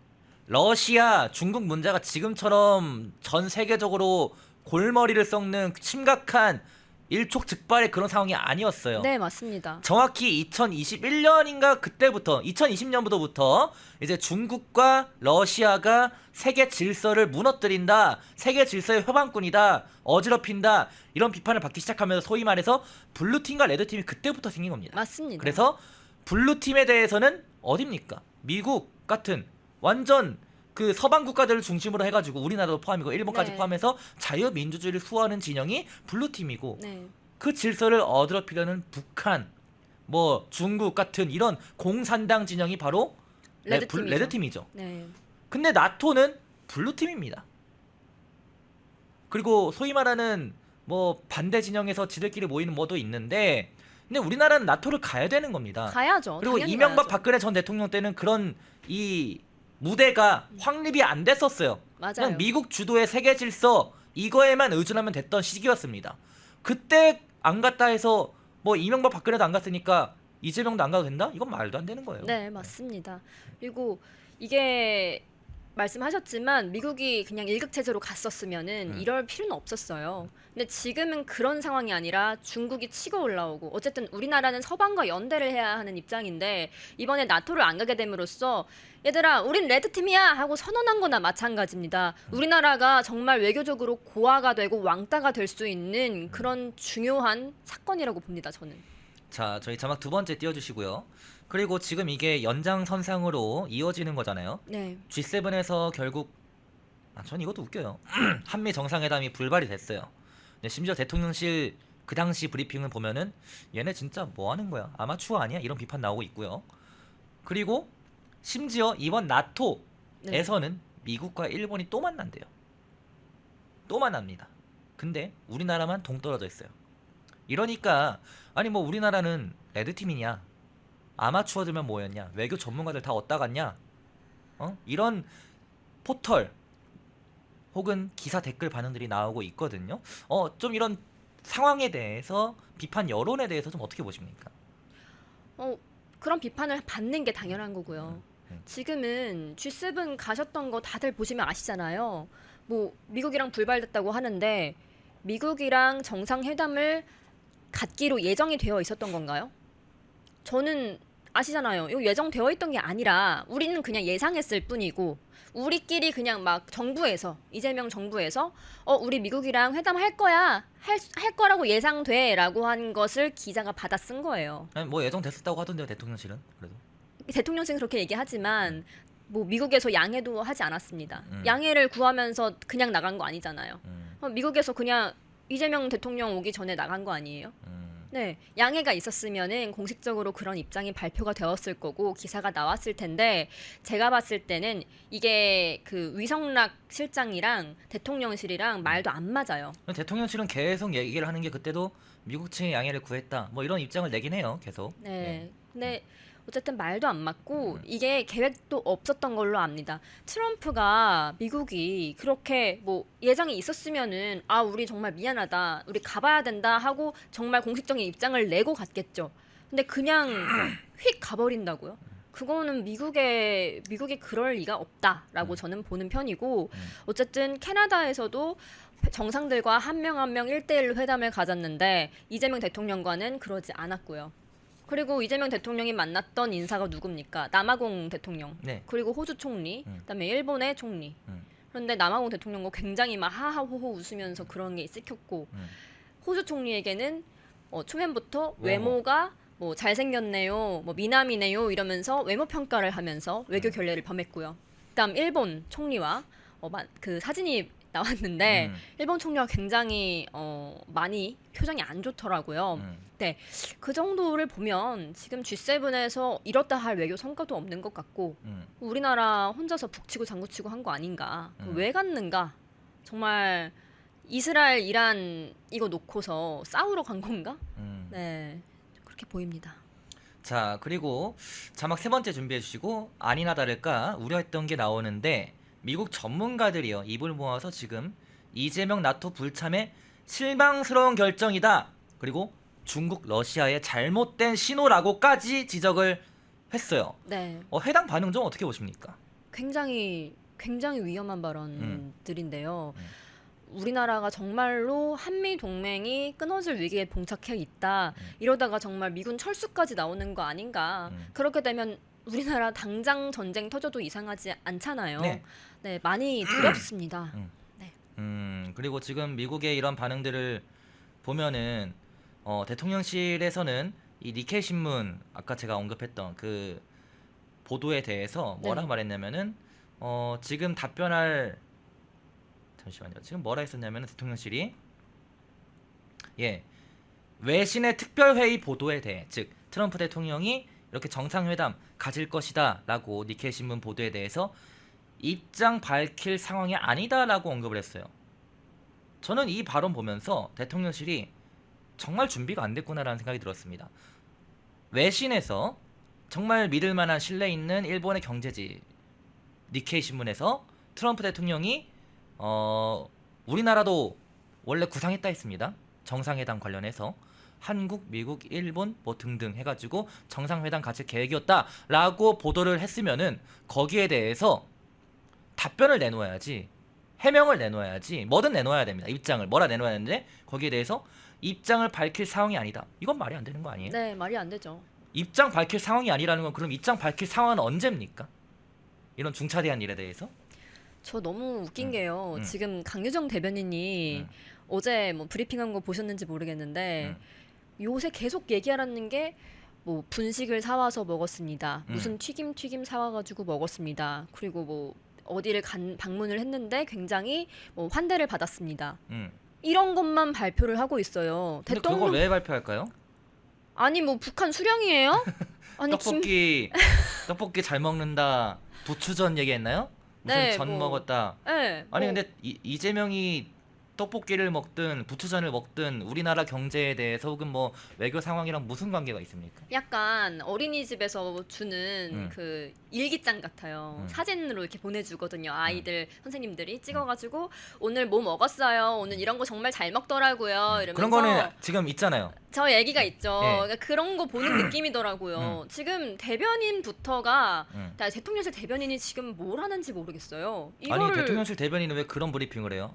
러시아, 중국 문제가 지금처럼 전 세계적으로 골머리를 썩는 심각한 일촉즉발의 그런 상황이 아니었어요. 네, 맞습니다. 정확히 2021년인가 그때부터, 2020년부터 이제 중국과 러시아가 세계 질서를 무너뜨린다, 세계 질서의 회방꾼이다, 어지럽힌다, 이런 비판을 받기 시작하면서 소위 말해서 블루팀과 레드팀이 그때부터 생긴 겁니다. 맞습니다. 그래서 블루팀에 대해서는 어딥니까? 미국 같은 완전 그 서방 국가들을 중심으로 해가지고 우리나라도 포함이고 일본까지 네. 포함해서 자유민주주의를 수호하는 진영이 블루팀이고, 네. 그 질서를 어지럽히려는 북한, 뭐 중국 같은 이런 공산당 진영이 바로 레드팀이죠. 레드팀이죠. 네. 근데 나토는 블루팀입니다. 그리고 소위 말하는 뭐 반대 진영에서 지들끼리 모이는 뭐도 있는데, 근데 우리나라는 나토를 가야 되는 겁니다. 가야죠. 그리고 당연히 이명박 가야죠. 박근혜 전 대통령 때는 그런 이 무대가 확립이 안 됐었어요. 맞아요. 그냥 미국 주도의 세계 질서 이거에만 의존하면 됐던 시기였습니다. 그때 안 갔다 해서 뭐 이명박 박근혜도 안 갔으니까 이재명도 안 가도 된다? 이건 말도 안 되는 거예요. 네, 맞습니다. 그리고 이게 말씀하셨지만 미국이 그냥 일극체제로 갔었으면은 이럴 필요는 없었어요. 근데 지금은 그런 상황이 아니라 중국이 치고 올라오고 어쨌든 우리나라는 서방과 연대를 해야 하는 입장인데 이번에 나토를 안 가게 됨으로써 얘들아 우린 레드팀이야 하고 선언한 거나 마찬가지입니다. 우리나라가 정말 외교적으로 고아가 되고 왕따가 될 수 있는 그런 중요한 사건이라고 봅니다. 저는. 자, 저희 자막 두 번째 띄워주시고요. 그리고 지금 이게 연장선상으로 이어지는 거잖아요. 네. G7에서 결국 전 이것도 웃겨요. 한미 정상회담이 불발이 됐어요. 근데 심지어 대통령실 그 당시 브리핑을 보면은 얘네 진짜 뭐 하는 거야? 아마추어 아니야? 이런 비판 나오고 있고요. 그리고 심지어 이번 나토에서는 미국과 일본이 또 만난대요. 또 만납니다. 근데 우리나라만 동떨어져 있어요. 이러니까 아니 뭐 우리나라는 레드팀이냐? 아마추어들만 모였냐? 외교 전문가들 다 어디다 갔냐? 이런 포털 혹은 기사 댓글 반응들이 나오고 있거든요. 좀 이런 상황에 대해서 비판 여론에 대해서 좀 어떻게 보십니까? 그런 비판을 받는 게 당연한 거고요. 지금은 G7 가셨던 거 다들 보시면 아시잖아요. 뭐 미국이랑 불발됐다고 하는데 미국이랑 정상회담을 갖기로 예정이 되어 있었던 건가요? 저는 아시잖아요. 이거 예정되어 있던 게 아니라 우리는 그냥 예상했을 뿐이고 우리끼리 그냥 막 정부에서 이재명 정부에서 우리 미국이랑 회담할 거야 할 거라고 예상돼라고 한 것을 기자가 받아 쓴 거예요. 아니, 뭐 예정됐었다고 하던데요 대통령실은 그래도. 대통령실은 그렇게 얘기하지만 뭐 미국에서 양해도 하지 않았습니다. 양해를 구하면서 그냥 나간 거 아니잖아요. 미국에서 그냥 이재명 대통령 오기 전에 나간 거 아니에요? 네, 양해가 있었으면은 공식적으로 그런 입장이 발표가 되었을 거고 기사가 나왔을 텐데 제가 봤을 때는 이게 그 위성락 실장이랑 대통령실이랑 말도 안 맞아요. 대통령실은 계속 얘기를 하는 게 그때도 미국 측의 양해를 구했다. 뭐 이런 입장을 내긴 해요. 계속. 네, 근데 어쨌든 말도 안 맞고 이게 계획도 없었던 걸로 압니다. 트럼프가 미국이 그렇게 뭐 예정이 있었으면은 우리 정말 미안하다, 우리 가봐야 된다 하고 정말 공식적인 입장을 내고 갔겠죠. 근데 그냥 휙 가버린다고요? 그거는 미국이 그럴 리가 없다라고 저는 보는 편이고 어쨌든 캐나다에서도 정상들과 한 명 한 명 1대1로 회담을 가졌는데 이재명 대통령과는 그러지 않았고요. 그리고 이재명 대통령이 만났던 인사가 누굽니까? 남아공 대통령, 네. 그리고 호주 총리, 그다음에 일본의 총리. 그런데 남아공 대통령과 굉장히 막 하하호호 웃으면서 그런 게 찍혔고 호주 총리에게는 초면부터 외모가 뭐 잘생겼네요, 뭐 미남이네요 이러면서 외모 평가를 하면서 외교 결례를 범했고요. 그다음 일본 총리와 그 사진이 나왔는데 일본 총리가 굉장히 많이 표정이 안 좋더라고요. 네, 그 정도를 보면 지금 G7에서 이렇다 할 외교 성과도 없는 것 같고 우리나라 혼자서 북치고 장구치고 한 거 아닌가? 왜 갔는가? 정말 이스라엘, 이란 이거 놓고서 싸우러 간 건가? 네, 그렇게 보입니다. 자, 그리고 자막 세 번째 준비해 주시고 아니나 다를까 우려했던 게 나오는데 미국 전문가들이요 입을 모아서 지금 이재명 나토 불참의 실망스러운 결정이다. 그리고 중국, 러시아의 잘못된 신호라고까지 지적을 했어요. 네, 해당 반응 좀 어떻게 보십니까? 굉장히 위험한 발언들인데요. 우리나라가 정말로 한미 동맹이 끊어질 위기에 봉착해 있다. 이러다가 정말 미군 철수까지 나오는 거 아닌가. 그렇게 되면 우리나라 당장 전쟁 터져도 이상하지 않잖아요. 네. 네, 많이 두렵습니다. 네. 그리고 지금 미국의 이런 반응들을 보면은 대통령실에서는 이 니케이 신문 아까 제가 언급했던 그 보도에 대해서 뭐라고 말했냐면은 지금 답변할 잠시만요. 지금 뭐라 했었냐면은 대통령실이 외신의 특별회의 보도에 대해 즉 트럼프 대통령이 이렇게 정상회담 가질 것이다 라고 니케이 신문 보도에 대해서 입장 밝힐 상황이 아니다 라고 언급을 했어요. 저는 이 발언 보면서 대통령실이 정말 준비가 안 됐구나 라는 생각이 들었습니다. 외신에서 정말 믿을 만한 신뢰 있는 일본의 경제지 니케이 신문에서 트럼프 대통령이 우리나라도 원래 구상했다 했습니다. 정상회담 관련해서 한국, 미국, 일본 뭐 등등 해가지고 정상회담 가질 계획이었다라고 보도를 했으면은 거기에 대해서 답변을 내놓아야지, 해명을 내놓아야지, 뭐든 내놓아야 됩니다. 입장을 뭐라 내놓아야 되는데 거기에 대해서 입장을 밝힐 상황이 아니다. 이건 말이 안 되는 거 아니에요? 네, 말이 안 되죠. 입장 밝힐 상황이 아니라는 건 그럼 입장 밝힐 상황은 언제입니까? 이런 중차대한 일에 대해서? 저 너무 웃긴 게요. 음. 지금 강유정 대변인이 어제 뭐 브리핑한 거 보셨는지 모르겠는데 요새 계속 얘기하라는 게 뭐 분식을 사와서 먹었습니다. 무슨 튀김 사와가지고 먹었습니다. 그리고 뭐 어디를 방문을 했는데 굉장히 뭐 환대를 받았습니다. 이런 것만 발표를 하고 있어요. 근데 그걸 왜 발표할까요? 아니 뭐 북한 수령이에요? 아니 떡볶이 잘 먹는다. 부추전 얘기했나요? 무슨 네, 전 뭐. 먹었다. 네, 아니 뭐 근데 떡볶이를 떡볶이를 먹든 부추전을 먹든 우리나라 경제에 대해서 혹은 뭐 외교 상황이랑 무슨 관계가 있습니까? 약간 어린이집에서 주는 음. 그 일기장 같아요. 사진으로 이렇게 보내주거든요. 아이들 선생님들이 찍어가지고 오늘 뭐 먹었어요. 오늘 이런 거 정말 잘 먹더라고요. 이러면서 그런 거는 지금 있잖아요. 저 얘기가 있죠. 예. 그러니까 그런 거 보는 느낌이더라고요. 지금 대변인부터가 대통령실 대변인이 지금 뭘 하는지 모르겠어요. 아니 이거를 대통령실 대변인은 왜 그런 브리핑을 해요?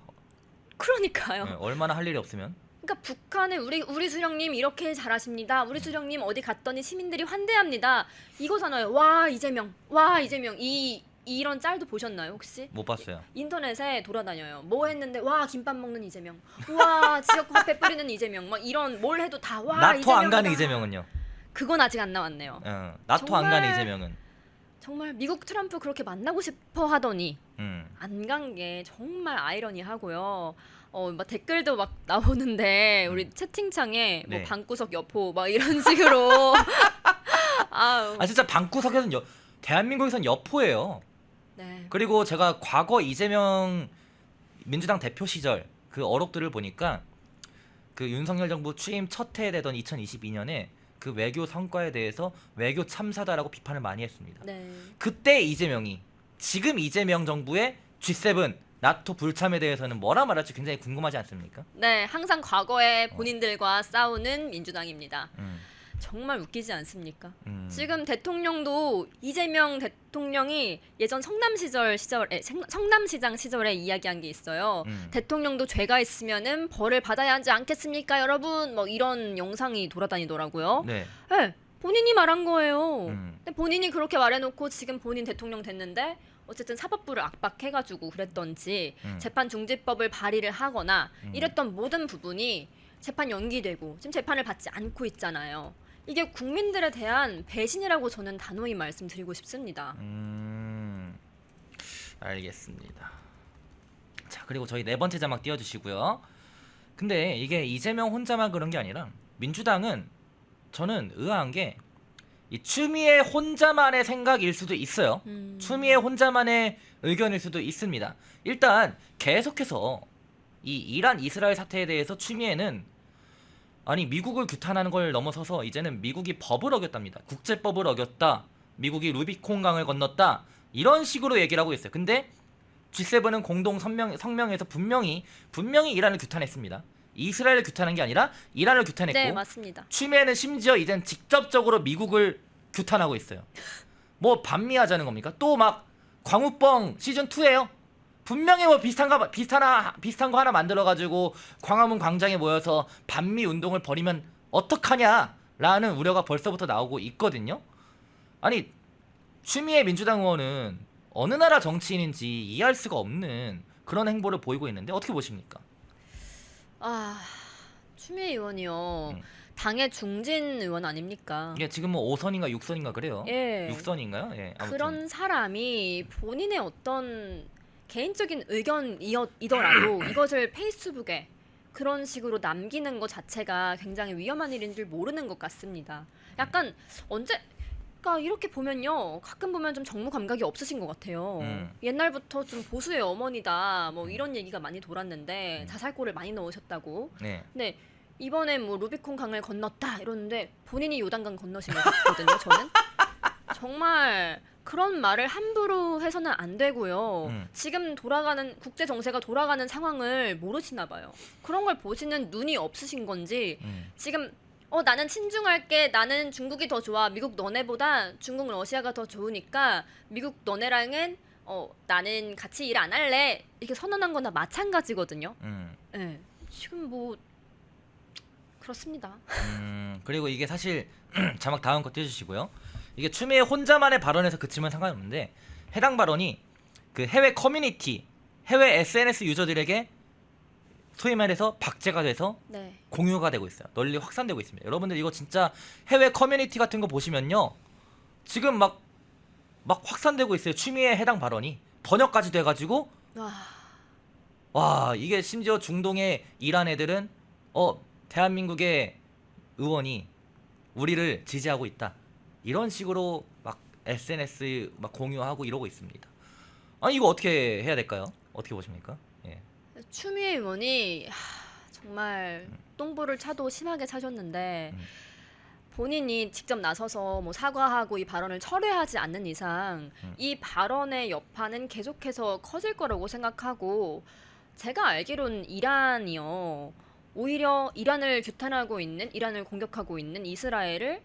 그러니까요. 네, 얼마나 할 일이 없으면? 그러니까 북한에 우리 수령님 이렇게 잘하십니다. 우리 수령님 어디 갔더니 시민들이 환대합니다. 이거잖아요. 와 이재명 이런 짤도 보셨나요 혹시? 못 봤어요. 인터넷에 돌아다녀요. 뭐 했는데 와 김밥 먹는 이재명, 와 지역 화폐 뿌리는 이재명, 막 이런 뭘 해도 다 와 나토 이재명이다. 안 가는 이재명은요? 그건 아직 안 나왔네요. 나토 안 가는 정말- 이재명은. 정말 미국 트럼프 그렇게 만나고 싶어 하더니 음. 안 간 게 정말 아이러니하고요. 막 댓글도 막 나오는데 우리 채팅창에 뭐 네. 방구석 여포 막 이런 식으로 아우. 아 진짜 방구석에서는 대한민국에선 여포예요. 네. 그리고 제가 과거 이재명 민주당 대표 시절 그 어록들을 보니까 그 윤석열 정부 취임 첫 해 되던 2022년에 그 외교 성과에 대해서 외교 참사다라고 비판을 많이 했습니다. 네. 그때 이재명이 지금 이재명 정부의 G7 나토 불참에 대해서는 뭐라 말할지 굉장히 궁금하지 않습니까? 네, 항상 과거에 본인들과 싸우는 민주당입니다. 음. 정말 웃기지 않습니까? 음. 지금 대통령도 이재명 대통령이 예전 성남시장 시절에 이야기한 게 있어요. 대통령도 죄가 있으면은 벌을 받아야 하지 않겠습니까, 여러분? 뭐 이런 영상이 돌아다니더라고요. 네. 네, 본인이 말한 거예요. 음. 근데 본인이 그렇게 말해놓고 지금 본인 대통령 됐는데 어쨌든 사법부를 압박해가지고 그랬던지 재판 중지법을 발의를 하거나 이랬던 모든 부분이 재판 연기되고 지금 재판을 받지 않고 있잖아요. 이게 국민들에 대한 배신이라고 저는 단호히 말씀드리고 싶습니다. 알겠습니다. 자, 그리고 저희 네 번째 자막 띄워주시고요. 근데 이게 이재명 혼자만 그런 게 아니라 민주당은 저는 의아한 게 이 추미애 혼자만의 생각일 수도 있어요. 추미애 혼자만의 의견일 수도 있습니다. 일단 계속해서 이 이란 이스라엘 사태에 대해서 추미애는 아니 미국을 규탄하는 걸 넘어서서 이제는 미국이 법을 어겼답니다. 국제법을 어겼다. 미국이 루비콘강을 건넜다. 이런 식으로 얘기를 하고 있어요. 근데 G7은 공동 성명에서 분명히 이란을 규탄했습니다. 이스라엘을 규탄한 게 아니라 이란을 규탄했고 네, 맞습니다. 추미애는 심지어 이젠 직접적으로 미국을 규탄하고 있어요. 뭐 반미하자는 겁니까? 또 막 광우뻥 시즌 2예요. 분명히 뭐 비슷한 거 하나 만들어가지고 광화문 광장에 모여서 반미 운동을 벌이면 어떡하냐라는 우려가 벌써부터 나오고 있거든요. 아니 추미애 민주당 의원은 어느 나라 정치인인지 이해할 수가 없는 그런 행보를 보이고 있는데 어떻게 보십니까? 아, 추미애 의원이요. 당의 중진 의원 아닙니까? 이게 지금 뭐 5선인가 6선인가 그래요. 예. 6선인가요? 예. 아무튼. 그런 사람이 본인의 어떤 개인적인 의견이더라도 이것을 페이스북에 그런 식으로 남기는 것 자체가 굉장히 위험한 일인 줄 모르는 것 같습니다. 약간 그러니까 이렇게 보면요, 가끔 보면 좀 정무 감각이 없으신 것 같아요. 옛날부터 좀 보수의 어머니다 뭐 이런 얘기가 많이 돌았는데 자살골을 많이 넣으셨다고. 네. 근데 이번에 뭐 루비콘 강을 건넜다 이러는데 본인이 요단강 건너신 것 같거든요. 저는 정말 그런 말을 함부로 해서는 안 되고요. 음. 지금 돌아가는 국제 정세가 돌아가는 상황을 모르시나 봐요. 그런 걸 보시는 눈이 없으신 건지 지금 나는 친중할게. 나는 중국이 더 좋아. 미국 너네보다 중국 러시아가 더 좋으니까 미국 너네랑은 나는 같이 일 안 할래. 이렇게 선언한 거나 마찬가지거든요. 네. 지금 뭐 그렇습니다. 그리고 이게 사실 자막 다음 거 띄워주시고요. 이게 추미애 혼자만의 발언에서 그치면 상관없는데 해당 발언이 그 해외 커뮤니티, 해외 SNS 유저들에게 소위 말해서 박제가 돼서 네. 공유가 되고 있어요. 널리 확산되고 있습니다. 여러분들 이거 진짜 해외 커뮤니티 같은 거 보시면요, 지금 막 확산되고 있어요. 추미애 해당 발언이 번역까지 돼가지고 와 이게 심지어 중동의 이란 애들은 대한민국의 의원이 우리를 지지하고 있다 이런 식으로 막 SNS 막 공유하고 이러고 있습니다. 아니 이거 어떻게 해야 될까요? 어떻게 보십니까? 예. 추미애 의원이 정말 똥볼을 차도 심하게 차셨는데 본인이 직접 나서서 뭐 사과하고 이 발언을 철회하지 않는 이상 이 발언의 여파는 계속해서 커질 거라고 생각하고, 제가 알기로는 이란이요, 오히려 이란을 규탄하고 있는, 이란을 공격하고 있는 이스라엘을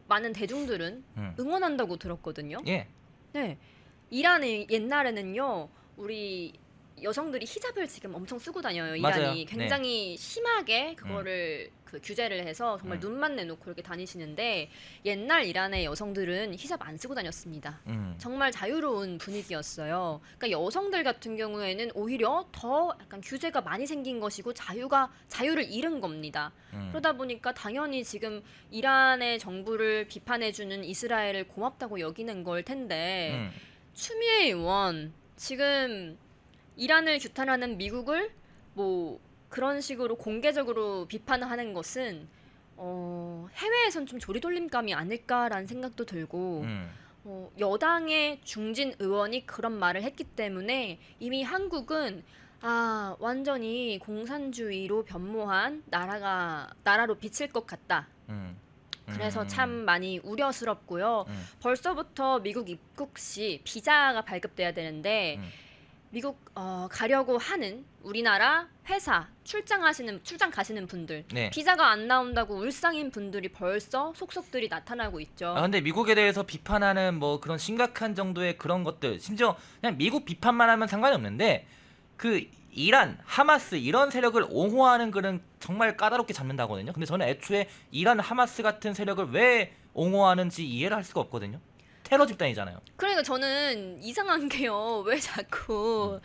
많은 대중들은 응원한다고 들었거든요. 예. 네, 이란이 옛날에는요, 우리 여성들이 히잡을 지금 엄청 쓰고 다녀요. 이란이 맞아요. 굉장히 심하게 그거를 그 규제를 해서 정말 눈만 내놓고 이렇게 다니시는데, 옛날 이란의 여성들은 히잡 안 쓰고 다녔습니다. 정말 자유로운 분위기였어요. 그러니까 여성들 같은 경우에는 오히려 더 약간 규제가 많이 생긴 것이고 자유를 잃은 겁니다. 그러다 보니까 당연히 지금 이란의 정부를 비판해주는 이스라엘을 고맙다고 여기는 걸 텐데 추미애 의원 지금 이란을 규탄하는 미국을 뭐 그런 식으로 공개적으로 비판하는 것은 해외에선 좀 조리돌림감이 아닐까라는 생각도 들고, 여당의 중진 의원이 그런 말을 했기 때문에 이미 한국은 완전히 공산주의로 변모한 나라로 비칠 것 같다. 그래서 참 많이 우려스럽고요. 벌써부터 미국 입국 시 비자가 발급돼야 되는데 미국 가려고 하는 우리나라 회사 출장 가시는 분들 네. 비자가 안 나온다고 울상인 분들이 벌써 속속들이 나타나고 있죠. 근데 미국에 대해서 비판하는 뭐 그런 심각한 정도의 그런 것들, 심지어 그냥 미국 비판만 하면 상관이 없는데 그 이란, 하마스 이런 세력을 옹호하는 글은 정말 까다롭게 잡는다거든요. 근데 저는 애초에 이란, 하마스 같은 세력을 왜 옹호하는지 이해를 할 수가 없거든요. 테러 집단이잖아요. 그러니까 저는 이상한 게요. 왜 자꾸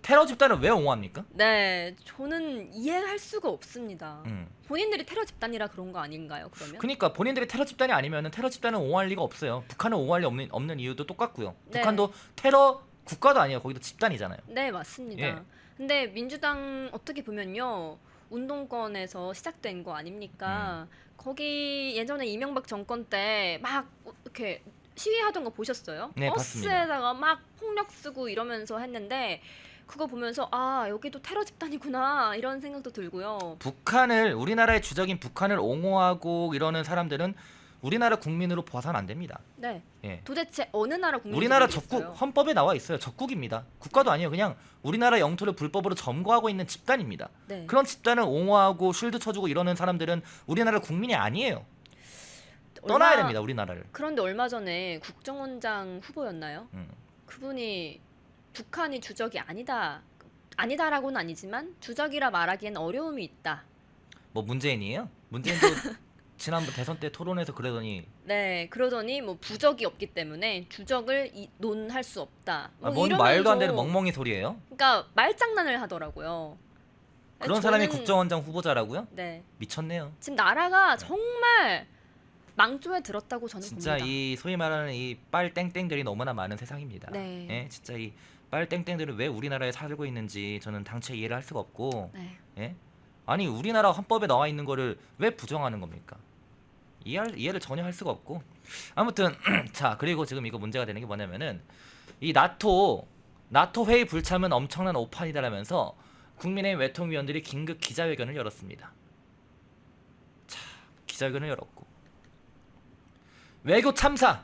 테러 집단을 왜 옹호합니까? 네, 저는 이해할 수가 없습니다. 본인들이 테러 집단이라 그런 거 아닌가요? 그러면? 그러니까 본인들이 테러 집단이 아니면은 테러 집단을 옹호할 리가 없어요. 북한을 옹호할 리 없는 이유도 똑같고요. 네. 북한도 테러 국가도 아니에요. 거기도 집단이잖아요. 네, 맞습니다. 예. 근데 민주당 어떻게 보면요, 운동권에서 시작된 거 아닙니까? 거기 예전에 이명박 정권 때 막 이렇게 시위하던 거 보셨어요? 네, 버스에다가 막 폭력 쓰고 이러면서 했는데 그거 보면서 여기도 테러 집단이구나 이런 생각도 들고요. 우리나라의 주적인 북한을 옹호하고 이러는 사람들은 우리나라 국민으로 봐선 안 됩니다. 네. 예. 도대체 어느 나라 국민인지 우리나라 모르겠어요. 적국 헌법에 나와 있어요. 적국입니다. 국가도 아니에요. 그냥 우리나라 영토를 불법으로 점거하고 있는 집단입니다. 네. 그런 집단을 옹호하고 쉴드 쳐주고 이러는 사람들은 우리나라 국민이 아니에요. 떠나야 됩니다. 우리나라를. 그런데 얼마 전에 국정원장 후보였나요? 그분이 북한이 주적이 아니다라고는 아니지만 주적이라 말하기엔 어려움이 있다. 뭐 문재인이에요? 문재인도 지난번 대선 때 토론에서 그러더니 네, 그러더니 뭐 부적이 없기 때문에 주적을 논할 수 없다. 뭐 뭔 이러면서, 말도 안 되는 멍멍이 소리예요? 그러니까 말장난을 하더라고요. 그런 사람이 국정원장 후보자라고요? 네. 미쳤네요. 지금 나라가 정말 망조에 들었다고 저는 진짜 봅니다. 이 소위 말하는 이 빨땡땡들이 너무나 많은 세상입니다. 네. 예? 진짜 이 빨땡땡들은 왜 우리나라에 살고 있는지 저는 당최 이해를 할 수가 없고, 네. 예? 아니 우리나라 헌법에 나와 있는 거를 왜 부정하는 겁니까? 이해를 전혀 할 수가 없고, 아무튼 자, 그리고 지금 이거 문제가 되는 게 뭐냐면은 이 나토 회의 불참은 엄청난 오판이다라면서 국민의힘 외통위원들이 긴급 기자회견을 열었습니다. 자, 기자회견을 열었고 외교 참사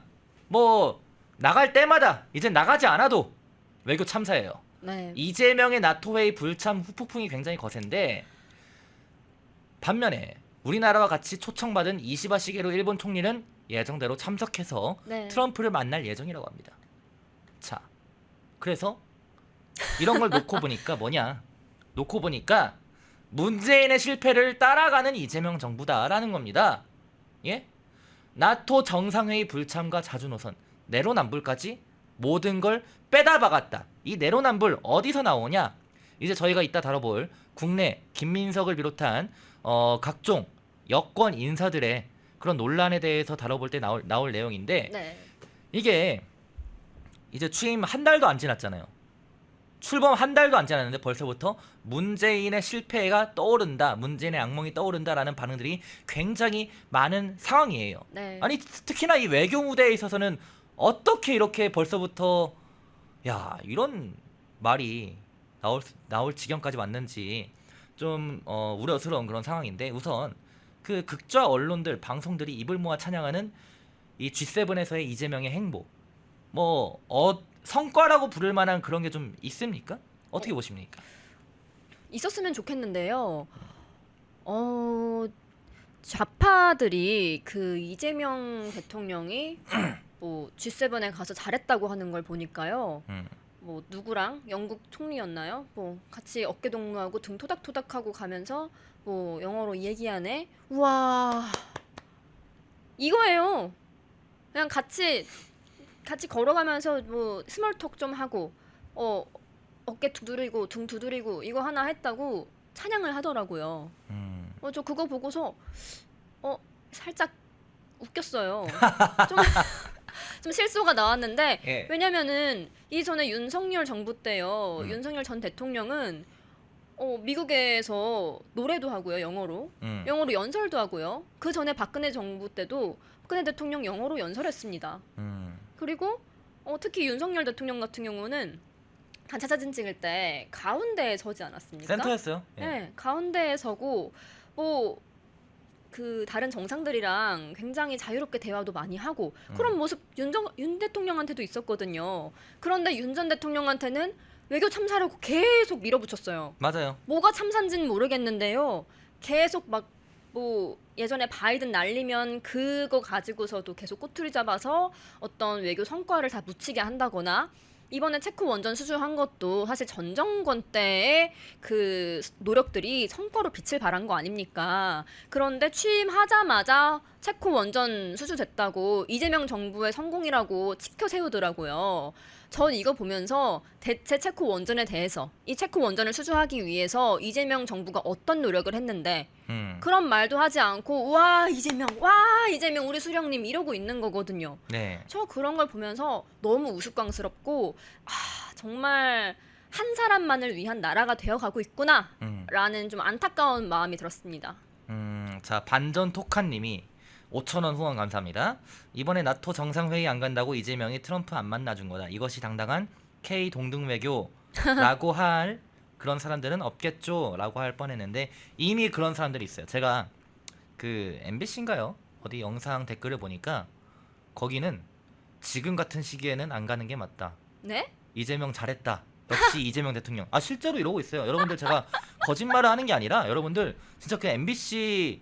뭐 나갈 때마다 이제 나가지 않아도 외교 참사예요. 네. 이재명의 나토 회의 불참 후폭풍이 굉장히 거센데 반면에 우리나라와 같이 초청받은 이시바 시게루 일본 총리는 예정대로 참석해서 네. 트럼프를 만날 예정이라고 합니다. 자, 그래서 이런 걸 놓고 보니까 뭐냐? 놓고 보니까 문재인의 실패를 따라가는 이재명 정부다라는 겁니다. 예? 나토 정상회의 불참과 자주노선, 내로남불까지 모든 걸 빼다 박았다. 이 내로남불 어디서 나오냐? 이제 저희가 이따 다뤄볼 국내 김민석을 비롯한 각종 여권 인사들의 그런 논란에 대해서 다뤄볼 때 나올 내용인데 네. 이게 이제 취임 한 달도 안 지났잖아요. 출범 한 달도 안 지났는데 벌써부터 문재인의 실패가 떠오른다, 문재인의 악몽이 떠오른다라는 반응들이 굉장히 많은 상황이에요. 네. 아니 특히나 이 외교 무대에 있어서는 어떻게 이렇게 벌써부터 야 이런 말이 나올 지경까지 왔는지 좀 우려스러운 그런 상황인데 우선 그 극좌 언론들 방송들이 입을 모아 찬양하는 이 G7에서의 이재명의 행보 뭐 성과라고 부를 만한 그런 게 좀 있습니까? 어떻게 보십니까? 있었으면 좋겠는데요. 좌파들이 그 이재명 대통령이 뭐 G7에 가서 잘했다고 하는 걸 보니까요. 뭐 누구랑 영국 총리였나요? 뭐 같이 어깨 동무하고 등 토닥토닥하고 가면서 뭐 영어로 얘기하네. 우와 이거예요. 그냥 같이 걸어가면서 뭐 스몰톡 좀 하고 어깨 두드리고 등 두드리고 이거 하나 했다고 찬양을 하더라고요. 저 그거 보고서 살짝 웃겼어요. 좀 실소가 나왔는데 예. 왜냐면은 이전에 윤석열 정부 때요. 윤석열 전 대통령은 미국에서 노래도 하고요. 영어로 연설도 하고요. 그 전에 박근혜 정부 때도 박근혜 대통령 영어로 연설했습니다. 그리고 특히 윤석열 대통령 같은 경우는 단체 사진 찍을 때 가운데에 서지 않았습니까? 센터였어요. 예. 네, 가운데에 서고 뭐 그 다른 정상들이랑 굉장히 자유롭게 대화도 많이 하고 그런 모습 윤 대통령한테도 있었거든요. 그런데 윤 전 대통령한테는 외교 참사라고 계속 밀어붙였어요. 맞아요. 뭐가 참사인지는 모르겠는데요. 계속 막 뭐 예전에 바이든 날리면 그거 가지고서도 계속 꼬투리 잡아서 어떤 외교 성과를 다 묻히게 한다거나 이번에 체코 원전 수주한 것도 사실 전 정권 때의 그 노력들이 성과로 빛을 발한 거 아닙니까? 그런데 취임하자마자 체코 원전 수주됐다고 이재명 정부의 성공이라고 치켜 세우더라고요. 전 이거 보면서 대체 체코 원전에 대해서 이 체코 원전을 수주하기 위해서 이재명 정부가 어떤 노력을 했는데 그런 말도 하지 않고 와 이재명 우리 수령님 이러고 있는 거거든요. 네. 저 그런 걸 보면서 너무 우스꽝스럽고 정말 한 사람만을 위한 나라가 되어가고 있구나라는 좀 안타까운 마음이 들었습니다. 자 반전 토칸님이 5,000원 후원 감사합니다. 이번에 나토 정상회의 안 간다고 이재명이 트럼프 안 만나준 거다. 이것이 당당한 K 동등 외교라고 할 그런 사람들은 없겠죠 라고 할 뻔했는데 이미 그런 사람들이 있어요. 제가 그 MBC인가요? 어디 영상 댓글을 보니까 거기는 지금 같은 시기에는 안 가는 게 맞다. 네? 이재명 잘했다. 역시 이재명 대통령. 실제로 이러고 있어요. 여러분들 제가 거짓말을 하는 게 아니라 여러분들 진짜 그 MBC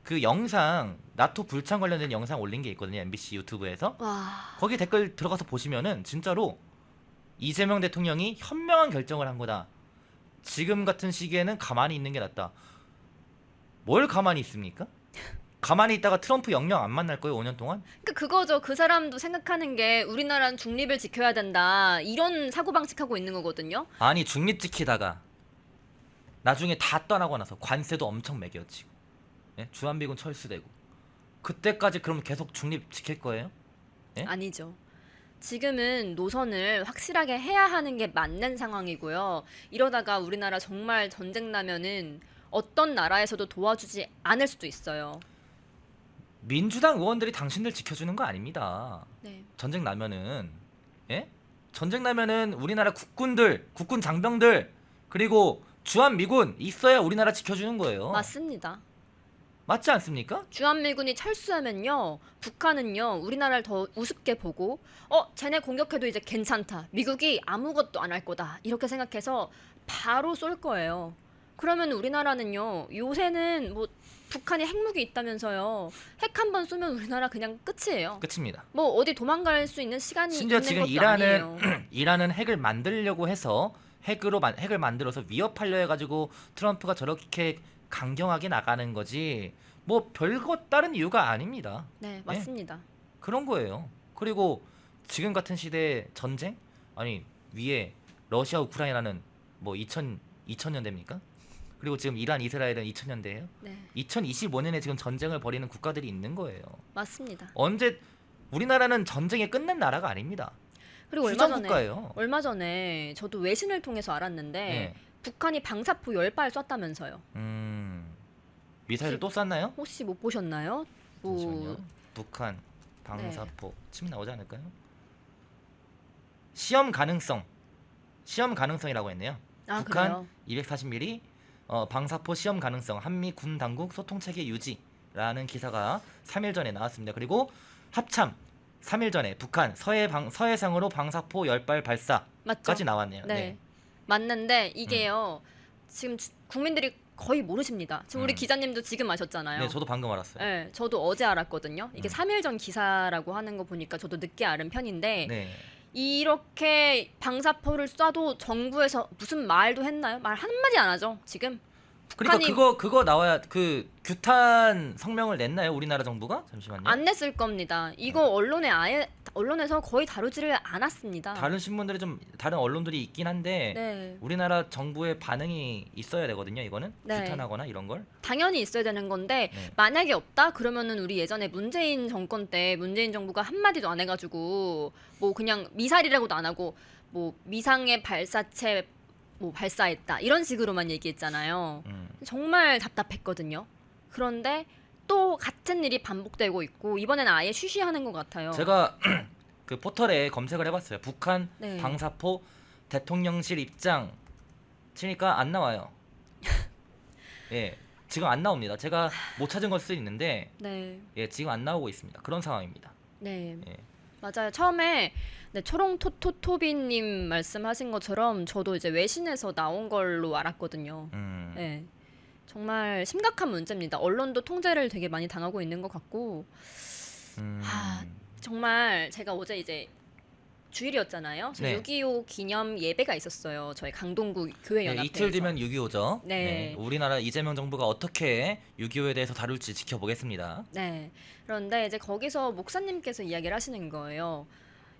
그 영상 나토 불참 관련된 영상 올린 게 있거든요. MBC 유튜브에서. 와. 거기 댓글 들어가서 보시면은 진짜로 이재명 대통령이 현명한 결정을 한 거다. 지금 같은 시기에는 가만히 있는 게 낫다. 뭘 가만히 있습니까? 가만히 있다가 트럼프 영영 안 만날 거예요, 5년 동안? 그거죠. 그 사람도 생각하는 게 우리나라는 중립을 지켜야 된다. 이런 사고방식하고 있는 거거든요. 아니 중립 지키다가 나중에 다 떠나고 나서 관세도 엄청 매겨지고 예? 주한미군 철수되고 그때까지 그럼 계속 중립 지킬 거예요? 예? 아니죠. 지금은 노선을 확실하게 해야 하는 게 맞는 상황이고요. 이러다가 우리나라 정말 전쟁 나면은 어떤 나라에서도 도와주지 않을 수도 있어요. 민주당 의원들이 당신들 지켜주는 거 아닙니다. 네. 전쟁 나면은 예? 전쟁 나면은 우리나라 국군들, 국군 장병들 그리고 주한미군 있어야 우리나라 지켜주는 거예요. 맞습니다. 맞지 않습니까? 주한미군이 철수하면요, 북한은요 우리나라를 더 우습게 보고 쟤네 공격해도 이제 괜찮다, 미국이 아무것도 안 할 거다 이렇게 생각해서 바로 쏠 거예요. 그러면 우리나라는요, 요새는 뭐 북한이 핵무기 있다면서요, 핵 한 번 쏘면 우리나라 그냥 끝이에요. 끝입니다. 뭐 어디 도망갈 수 있는 시간이 심지어 있는 지금 것도 이란은 아니에요. 이란은 핵을 만들려고 해서 핵을 만들어서 위협하려 해가지고 트럼프가 저렇게 강경하게 나가는 거지 뭐 별거 다른 이유가 아닙니다. 네, 맞습니다. 그런 거예요. 그리고 지금 같은 시대에 전쟁? 아니 위에 러시아 우크라이나는 뭐 2000년대입니까? 그리고 지금 이란 이스라엘은 2000년대예요. 네, 2025년에 지금 전쟁을 벌이는 국가들이 있는 거예요. 맞습니다. 언제 우리나라는 전쟁에 끝낸 나라가 아닙니다. 그리고 휴전 국가예요. 얼마 전에 저도 외신을 통해서 알았는데 네. 북한이 방사포 10발 쐈다면서요. 미사일을 또 쐈나요? 혹시 못 보셨나요? 뭐 잠시만요. 북한 방사포 치면 나오지 않을까요? 시험 가능성이라고 했네요. 아, 북한 그래요? 240mm 방사포 시험 가능성 한미 군 당국 소통 체계 유지라는 기사가 3일 전에 나왔습니다. 그리고 합참 3일 전에 북한 서해상으로 방사포 10발 발사까지 맞죠? 나왔네요. 네. 맞는데 이게요. 지금 국민들이 거의 모르십니다. 지금 우리 기자님도 지금 아셨잖아요. 네, 저도 방금 알았어요. 네, 저도 어제 알았거든요. 이게 3일 전 기사라고 하는 거 보니까 저도 늦게 알은 편인데 네. 이렇게 방사포를 쏴도 정부에서 무슨 말도 했나요? 말 한마디 안 하죠, 지금? 그러니까 북한이 그거 나와야 그 규탄 성명을 냈나요? 우리나라 정부가? 잠시만요. 안 냈을 겁니다. 이거 언론에서 거의 다루지를 않았습니다. 다른 신문들이 좀 다른 언론들이 있긴 한데 네. 우리나라 정부의 반응이 있어야 되거든요. 이거는 네. 규탄하거나 이런 걸. 당연히 있어야 되는 건데 네. 만약에 없다 그러면은 우리 예전에 문재인 정권 때 문재인 정부가 한마디도 안 해가지고 뭐 그냥 미사일이라고도 안 하고 뭐 미상의 발사체 뭐 발사했다 이런 식으로만 얘기했잖아요. 정말 답답했거든요. 그런데 또 같은 일이 반복되고 있고 이번에는 아예 쉬쉬하는 것 같아요. 제가 그 포털에 검색을 해봤어요. 북한 네. 방사포 대통령실 입장 치니까 안 나와요. 예, 지금 안 나옵니다. 제가 못 찾은 걸 수도 있는데 네, 예, 지금 안 나오고 있습니다. 그런 상황입니다. 네, 예. 맞아요. 처음에 네, 초롱토토토비님 말씀하신 것처럼 저도 이제 외신에서 나온 걸로 알았거든요. 네, 정말 심각한 문제입니다. 언론도 통제를 되게 많이 당하고 있는 것 같고, 정말 제가 어제 이제 주일이었잖아요. 네. 6.25 기념 예배가 있었어요. 저희 강동구 교회 네, 연합회에서. 이틀 뒤면 6.25죠. 네. 우리나라 이재명 정부가 어떻게 6.25에 대해서 다룰지 지켜보겠습니다. 네. 그런데 이제 거기서 목사님께서 이야기를 하시는 거예요.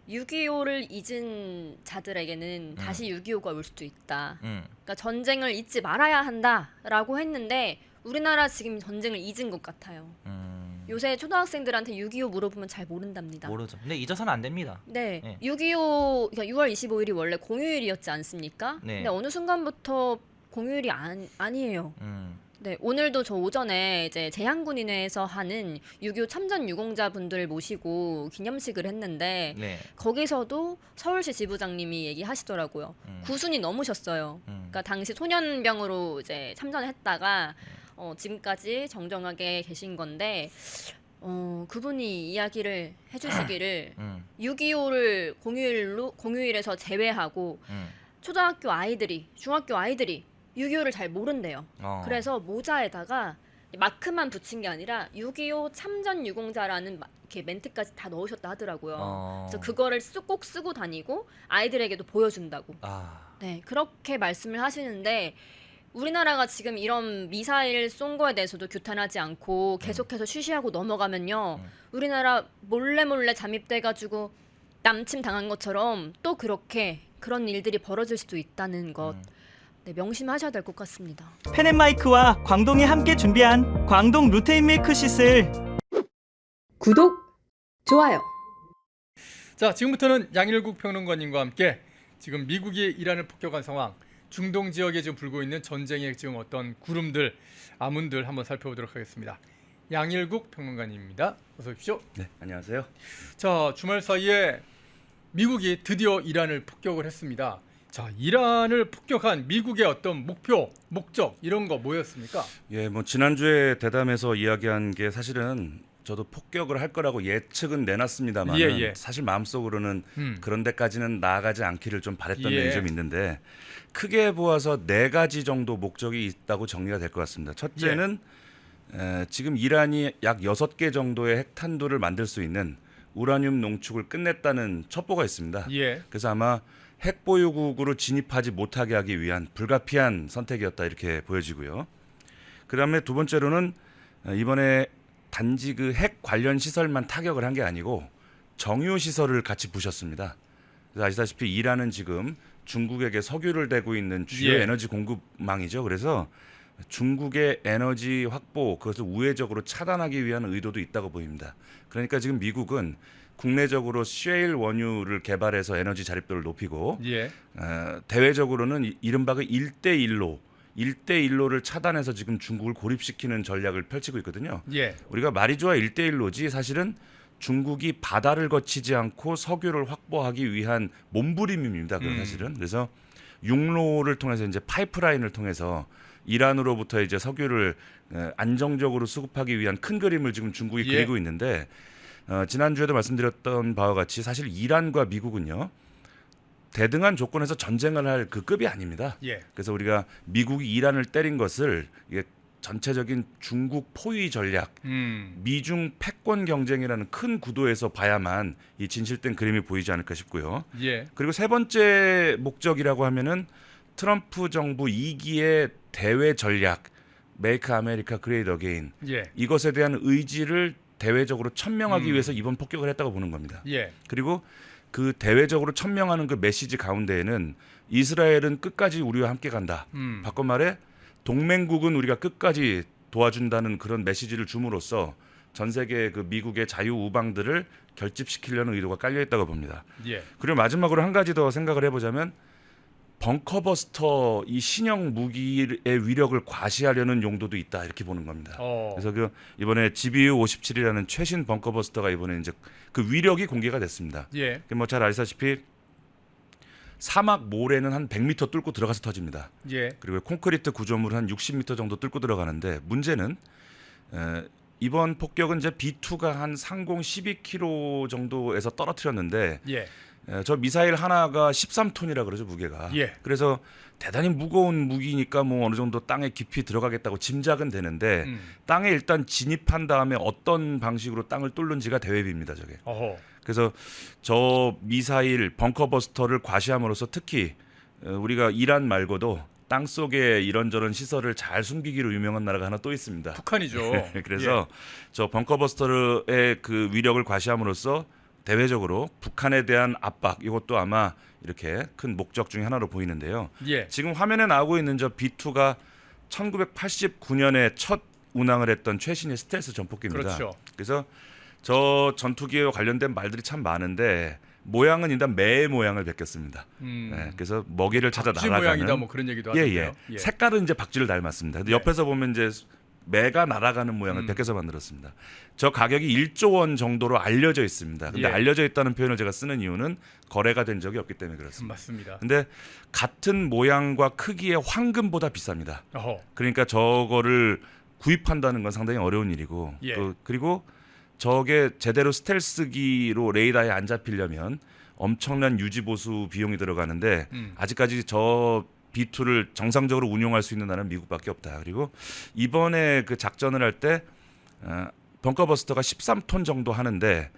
6.25를 잊은 자들에게는 다시 6.25가 올 수도 있다. 그러니까 전쟁을 잊지 말아야 한다라고 했는데 우리나라 지금 전쟁을 잊은 것 같아요. 요새 초등학생들한테 6.25 물어보면 잘 모른답니다. 모르죠. 근데 잊어서는 안 됩니다. 네, 네. 6.25 그러니까 6월 25일이 원래 공휴일이었지 않습니까? 네. 근데 어느 순간부터 공휴일이 아니에요. 네, 오늘도 저 오전에 이제 제향군인회에서 하는 6.25 참전 유공자분들 모시고 기념식을 했는데 네. 거기서도 서울시 지부장님이 얘기하시더라고요. 구순이 넘으셨어요. 그러니까 당시 소년병으로 이제 참전했다가 지금까지 정정하게 계신 건데 그분이 이야기를 해주시기를 6.25를 공휴일에서 제외하고 초등학교 아이들이, 중학교 아이들이 6.25를 잘 모른대요. 그래서 모자에다가 마크만 붙인 게 아니라 6.25 참전 유공자라는 이렇게 멘트까지 다 넣으셨다 하더라고요. 그래서 그거를 꼭 쓰고 다니고 아이들에게도 보여준다고. 네, 그렇게 말씀을 하시는데 우리나라가 지금 이런 미사일 쏜 거에 대해서도 규탄하지 않고 계속해서 쉬쉬하고 넘어가면요. 우리나라 몰래 잠입돼가지고 남침 당한 것처럼 또 그런 일들이 벌어질 수도 있다는 것. 네, 명심하셔야 될 것 같습니다. 펜앤마이크와 광동이 함께 준비한 광동 루테인 밀크시슬 구독, 좋아요. 자, 지금부터는 양일국 평론가님과 함께 지금 미국이 이란을 폭격한 상황, 중동 지역에 지금 불고 있는 전쟁의 지금 어떤 구름들, 암운들 한번 살펴보도록 하겠습니다. 양일국 평론가님입니다. 어서 오십시오. 네, 안녕하세요. 자, 주말 사이에 미국이 드디어 이란을 폭격을 했습니다. 자, 이란을 폭격한 미국의 어떤 목표, 목적 이런 거 뭐였습니까? 예, 뭐 지난주에 대담에서 이야기한 게 사실은 저도 폭격을 할 거라고 예측은 내놨습니다만 예, 예. 사실 마음속으로는 음. 그런 데까지는 나아가지 않기를 좀 바랬던 예. 면이 좀 있는데 크게 보아서 4가지 정도 목적이 있다고 정리가 될 것 같습니다. 첫째는 지금 이란이 약 6개 정도의 핵탄두를 만들 수 있는 우라늄 농축을 끝냈다는 첩보가 있습니다. 예. 그래서 아마 핵보유국으로 진입하지 못하게 하기 위한 불가피한 선택이었다 이렇게 보여지고요. 그다음에 두 번째로는 이번에 단지 그 핵 관련 시설만 타격을 한 게 아니고 정유 시설을 같이 부셨습니다. 그래서 아시다시피 이란은 지금 중국에게 석유를 대고 있는 주요 예. 에너지 공급망이죠. 그래서 중국의 에너지 확보 그것을 우회적으로 차단하기 위한 의도도 있다고 보입니다. 그러니까 지금 미국은 국내적으로 셰일 원유를 개발해서 에너지 자립도를 높이고 예. 대외적으로는 이른바 그 1대1로를 차단해서 지금 중국을 고립시키는 전략을 펼치고 있거든요. 예. 우리가 말이 좋아 1대1로지 사실은 중국이 바다를 거치지 않고 석유를 확보하기 위한 몸부림입니다. 그건 사실은. 그래서 육로를 통해서 이제 파이프라인을 통해서 이란으로부터 이제 석유를 안정적으로 수급하기 위한 큰 그림을 지금 중국이 예. 그리고 있는데 지난주에도 말씀드렸던 바와 같이 사실 이란과 미국은요. 대등한 조건에서 전쟁을 할 그 급이 아닙니다. 예. 그래서 우리가 미국이 이란을 때린 것을 이게 전체적인 중국 포위 전략, 미중 패권 경쟁이라는 큰 구도에서 봐야만 이 진실된 그림이 보이지 않을까 싶고요. 예. 그리고 세 번째 목적이라고 하면은 트럼프 정부 2기의 대외 전략, 메이크 아메리카 그레이트 어게인 예. 이것에 대한 의지를 대외적으로 천명하기 위해서 이번 폭격을 했다고 보는 겁니다. 예. 그리고 그 대외적으로 천명하는 그 메시지 가운데에는 이스라엘은 끝까지 우리와 함께 간다. 바꿔 말해 동맹국은 우리가 끝까지 도와준다는 그런 메시지를 줌으로써 전 세계 그 미국의 자유 우방들을 결집시키려는 의도가 깔려 있다고 봅니다. 예. 그리고 마지막으로 한 가지 더 생각을 해보자면 벙커버스터 이 신형 무기의 위력을 과시하려는 용도도 있다 이렇게 보는 겁니다. 그래서 그 이번에 GBU-57이라는 최신 벙커버스터가 이번에 이제 그 위력이 공개가 됐습니다. 예. 뭐 잘 아시다시피 사막 모래는 한 100m 뚫고 들어가서 터집니다. 예. 그리고 콘크리트 구조물은 한 60m 정도 뚫고 들어가는데 문제는 이번 폭격은 이제 B2가 한 상공 12km 정도에서 떨어뜨렸는데 예. 저 미사일 하나가 13톤이라 그러죠 무게가. 예. 그래서 대단히 무거운 무기니까 뭐 어느 정도 땅에 깊이 들어가겠다고 짐작은 되는데 땅에 일단 진입한 다음에 어떤 방식으로 땅을 뚫는지가 대회비입니다 저게. 어허. 그래서 저 미사일 벙커버스터를 과시함으로써 특히 우리가 이란 말고도 땅 속에 이런저런 시설을 잘 숨기기로 유명한 나라가 하나 또 있습니다. 북한이죠. 그래서 저 벙커버스터의 그 위력을 과시함으로써 대외적으로 북한에 대한 압박 이것도 아마 이렇게 큰 목적 중에 하나로 보이는데요. 예. 지금 화면에 나오고 있는 저 B2가 1989년에 첫 운항을 했던 최신의 스텔스 전폭기입니다. 그렇죠. 그래서 저 전투기와 관련된 말들이 참 많은데 모양은 일단 매의 모양을 베꼈습니다. 네, 그래서 먹이를 찾아 박쥐 날아가는 모양이다 뭐 그런 얘기도 예, 하던데요. 예. 색깔은 이제 박쥐를 닮았습니다. 근데 네. 옆에서 보면 이제 매가 날아가는 모양을 베껴서 만들었습니다. 저 가격이 1조 원 정도로 알려져 있습니다. 근데 예. 알려져 있다는 표현을 제가 쓰는 이유는 거래가 된 적이 없기 때문에 그렇습니다. 맞습니다. 근데 같은 모양과 크기의 황금보다 비쌉니다. 어허. 그러니까 저거를 구입한다는 건 상당히 어려운 일이고 예. 또 그리고 저게 제대로 스텔스기로 레이더에 안 잡히려면 엄청난 유지 보수 비용이 들어가는데 아직까지 저 B2를 정상적으로 운용할 수 있는 나라는 미국밖에 없다. 그리고 이번에 그 작전을 할 때 벙커버스터가 13톤 정도 하는데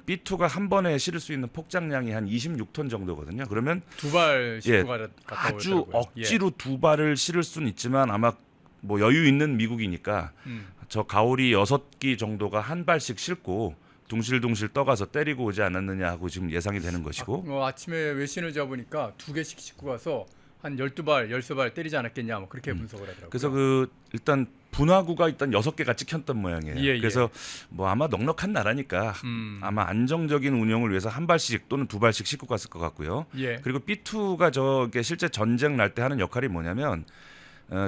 B2가 한 번에 실을 수 있는 폭장량이 한 26톤 정도거든요. 그러면 두 발 예, 싣고 갔다 아주 오더라고요. 억지로 두 발을 실을 수는 있지만 아마 뭐 여유 있는 미국이니까 저 가오리 6기 정도가 한 발씩 싣고 둥실둥실 떠가서 때리고 오지 않았느냐 하고 지금 예상이 되는 것이고 아침에 외신을 잡으니까 2개씩 싣고 가서 한 12발, 13발 때리지 않았겠냐 뭐 그렇게 분석을 하더라고요. 그래서 그 일단 분화구가 일단 6개가 찍혔던 모양이에요. 예, 예. 그래서 뭐 아마 넉넉한 나라니까 아마 안정적인 운영을 위해서 한 발씩 또는 두 발씩 싣고 갔을 것 같고요. 예. 그리고 B2가 저게 실제 전쟁 날 때 하는 역할이 뭐냐면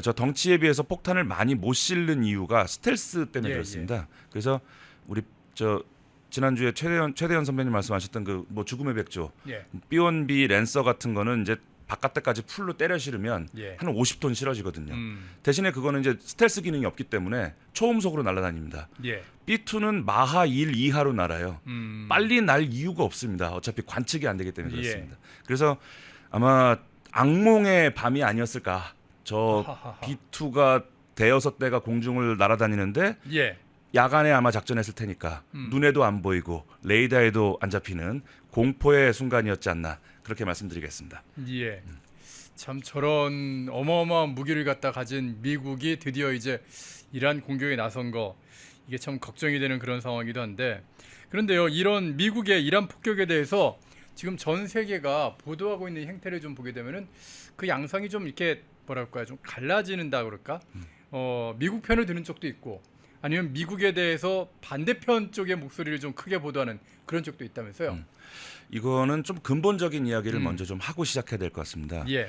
저 덩치에 비해서 폭탄을 많이 못 실는 이유가 스텔스 때문에 예, 그렇습니다. 그래서 우리 저 지난주에 최대현 선배님 말씀하셨던 그 뭐 죽음의 백조 예. B1B 랜서 같은 거는 이제 바깥에까지 풀로 때려 실으면 예. 한 50톤 실어지거든요. 대신에 그거는 이제 스텔스 기능이 없기 때문에 초음속으로 날아다닙니다. 예. B2는 마하 1 이하로 날아요. 빨리 날 이유가 없습니다. 어차피 관측이 안 되기 때문에 예. 그렇습니다. 그래서 아마 악몽의 밤이 아니었을까. 저 아하하하. B2가 대여섯 대가 공중을 날아다니는데 예. 야간에 아마 작전했을 테니까 눈에도 안 보이고 레이더에도 안 잡히는 공포의 순간이었지 않나 그렇게 말씀드리겠습니다. 예. 참 저런 어마어마한 무기를 갖다 가진 미국이 드디어 이제 이란 공격에 나선 거 이게 참 걱정이 되는 그런 상황이기도 한데 그런데요 이런 미국의 이란 폭격에 대해서 지금 전 세계가 보도하고 있는 행태를 좀 보게 되면은 그 양상이 좀 이렇게 뭐랄까요 좀 갈라지는다 그럴까 미국 편을 드는 쪽도 있고 아니면 미국에 대해서 반대편 쪽의 목소리를 좀 크게 보도하는 그런 쪽도 있다면서요. 이거는 좀 근본적인 이야기를 먼저 좀 하고 시작해야 될 것 같습니다. 예.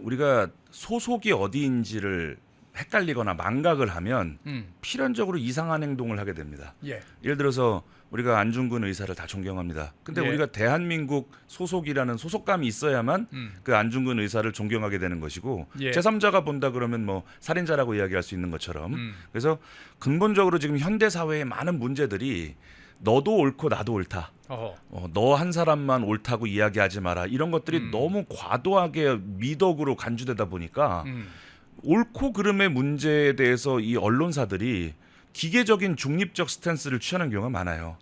우리가 소속이 어디인지를 헷갈리거나 망각을 하면 필연적으로 이상한 행동을 하게 됩니다. 예. 예를 들어서 우리가 안중근 의사를 다 존경합니다. 근데 예. 우리가 대한민국 소속이라는 소속감이 있어야만 그 안중근 의사를 존경하게 되는 것이고 예. 제3자가 본다 그러면 뭐 살인자라고 이야기할 수 있는 것처럼 그래서 근본적으로 지금 현대 사회의 많은 문제들이 너도 옳고 나도 옳다. 너 한 사람만 옳다고 이야기하지 마라. 이런 것들이 너무 과도하게 미덕으로 간주되다 보니까 옳고 그름의 문제에 대해서 이 언론사들이 기계적인 중립적 스탠스를 취하는 경우가 많아요.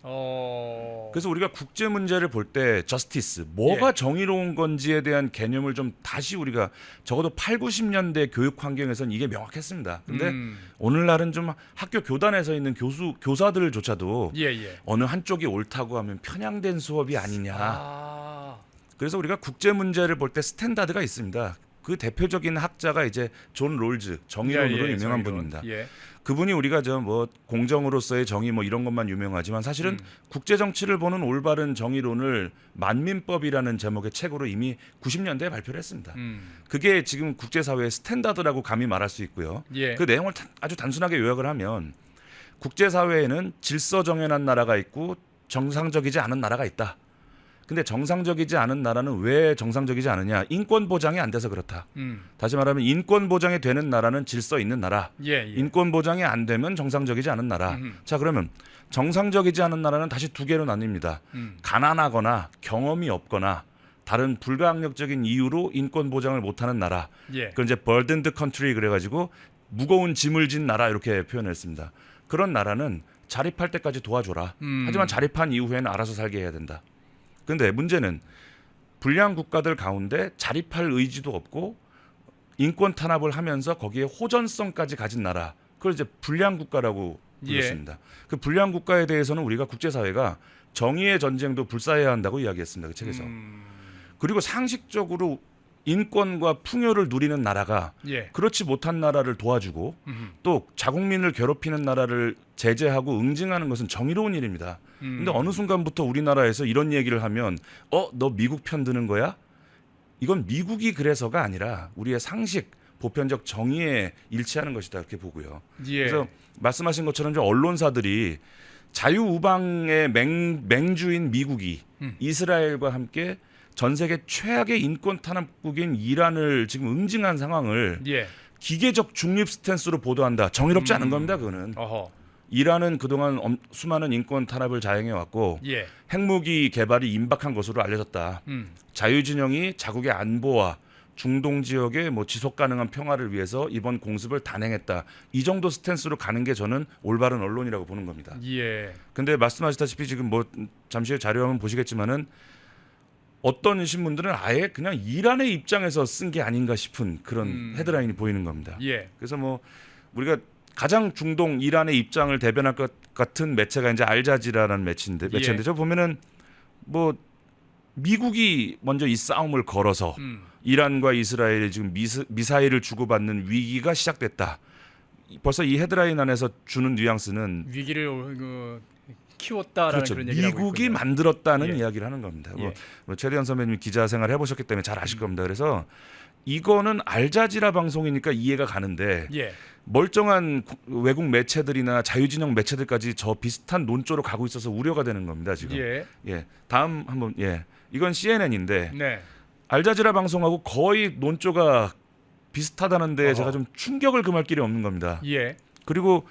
그래서 우리가 국제 문제를 볼 때 저스티스, 뭐가 예. 정의로운 건지에 대한 개념을 좀 다시 우리가 적어도 8, 90년대 교육 환경에서는 이게 명확했습니다. 근데 오늘날은 좀 학교 교단에서 있는 교사들조차도 예. 어느 한쪽이 옳다고 하면 편향된 수업이 아니냐. 아. 그래서 우리가 국제 문제를 볼 때 스탠다드가 있습니다. 그 대표적인 학자가 이제 존 롤즈, 정의론으로 예, 유명한 정의론. 분입니다. 예. 그분이 우리가 저 뭐 공정으로서의 정의 뭐 이런 것만 유명하지만 사실은 국제 정치를 보는 올바른 정의론을 만민법이라는 제목의 책으로 이미 90년대에 발표를 했습니다. 그게 지금 국제사회의 스탠다드라고 감히 말할 수 있고요. 예. 그 내용을 아주 단순하게 요약을 하면 국제사회에는 질서 정연한 나라가 있고 정상적이지 않은 나라가 있다. 근데 정상적이지 않은 나라는 왜 정상적이지 않으냐? 인권 보장이 안 돼서 그렇다. 다시 말하면 인권 보장이 되는 나라는 질서 있는 나라. 예. 인권 보장이 안 되면 정상적이지 않은 나라. 자, 그러면 정상적이지 않은 나라는 다시 두 개로 나뉩니다. 가난하거나 경험이 없거나 다른 불가항력적인 이유로 인권 보장을 못하는 나라. 예. 그걸 이제 burdened country 그래가지고 무거운 짐을 진 나라 이렇게 표현했습니다. 그런 나라는 자립할 때까지 도와줘라. 하지만 자립한 이후에는 알아서 살게 해야 된다. 그런데 문제는 불량 국가들 가운데 자립할 의지도 없고 인권 탄압을 하면서 거기에 호전성까지 가진 나라, 그걸 이제 불량 국가라고 불렀습니다. 그 불량 국가에 대해서는 우리가 국제사회가 정의의 전쟁도 불사해야 한다고 이야기했습니다. 그 책에서. 그리고 상식적으로 인권과 풍요를 누리는 나라가 예. 그렇지 못한 나라를 도와주고 또 자국민을 괴롭히는 나라를 제재하고 응징하는 것은 정의로운 일입니다. 근데 어느 순간부터 우리나라에서 이런 얘기를 하면 너 미국 편 드는 거야? 이건 미국이 그래서가 아니라 우리의 상식, 보편적 정의에 일치하는 것이다 이렇게 보고요. 예. 그래서 말씀하신 것처럼 좀 언론사들이 자유우방의 맹주인 미국이 이스라엘과 함께 전 세계 최악의 인권 탄압국인 이란을 지금 응징한 상황을 예. 기계적 중립 스탠스로 보도한다. 정의롭지 않은 겁니다. 그거는. 이란은 그동안 수많은 인권 탄압을 자행해 왔고 예. 핵무기 개발이 임박한 것으로 알려졌다. 자유진영이 자국의 안보와 중동 지역의 뭐 지속 가능한 평화를 위해서 이번 공습을 단행했다. 이 정도 스탠스로 가는 게 저는 올바른 언론이라고 보는 겁니다. 예. 근데 말씀하셨다시피 지금 뭐 잠시 후에 자료 한번 보시겠지만은 어떤 신문들은 아예 그냥 이란의 입장에서 쓴 게 아닌가 싶은 그런 헤드라인이 보이는 겁니다. 예. 그래서 뭐 우리가 가장 중동 이란의 입장을 대변할 것 같은 매체가 이제 알자지라라는 매체인데 저 보면은 뭐 미국이 먼저 이 싸움을 걸어서 이란과 이스라엘이 지금 미사일을 주고받는 위기가 시작됐다. 벌써 이 헤드라인 안에서 주는 뉘앙스는 위기를 키웠다라는 그렇죠. 그런 얘기를 하고 미국이 있군요. 만들었다는 예. 이야기를 하는 겁니다. 예. 뭐 최대한 선배님 기자 생활 해보셨기 때문에 잘 아실 겁니다. 그래서 이거는 알자지라 방송이니까 이해가 가는데 예. 멀쩡한 외국 매체들이나 자유진영 매체들까지 저 비슷한 논조로 가고 있어서 우려가 되는 겁니다. 지금. 예. 다음 한번 이건 CNN인데 네. 알자지라 방송하고 거의 논조가 비슷하다는데 어허. 제가 좀 충격을 금할 길이 없는 겁니다. 예. 그리고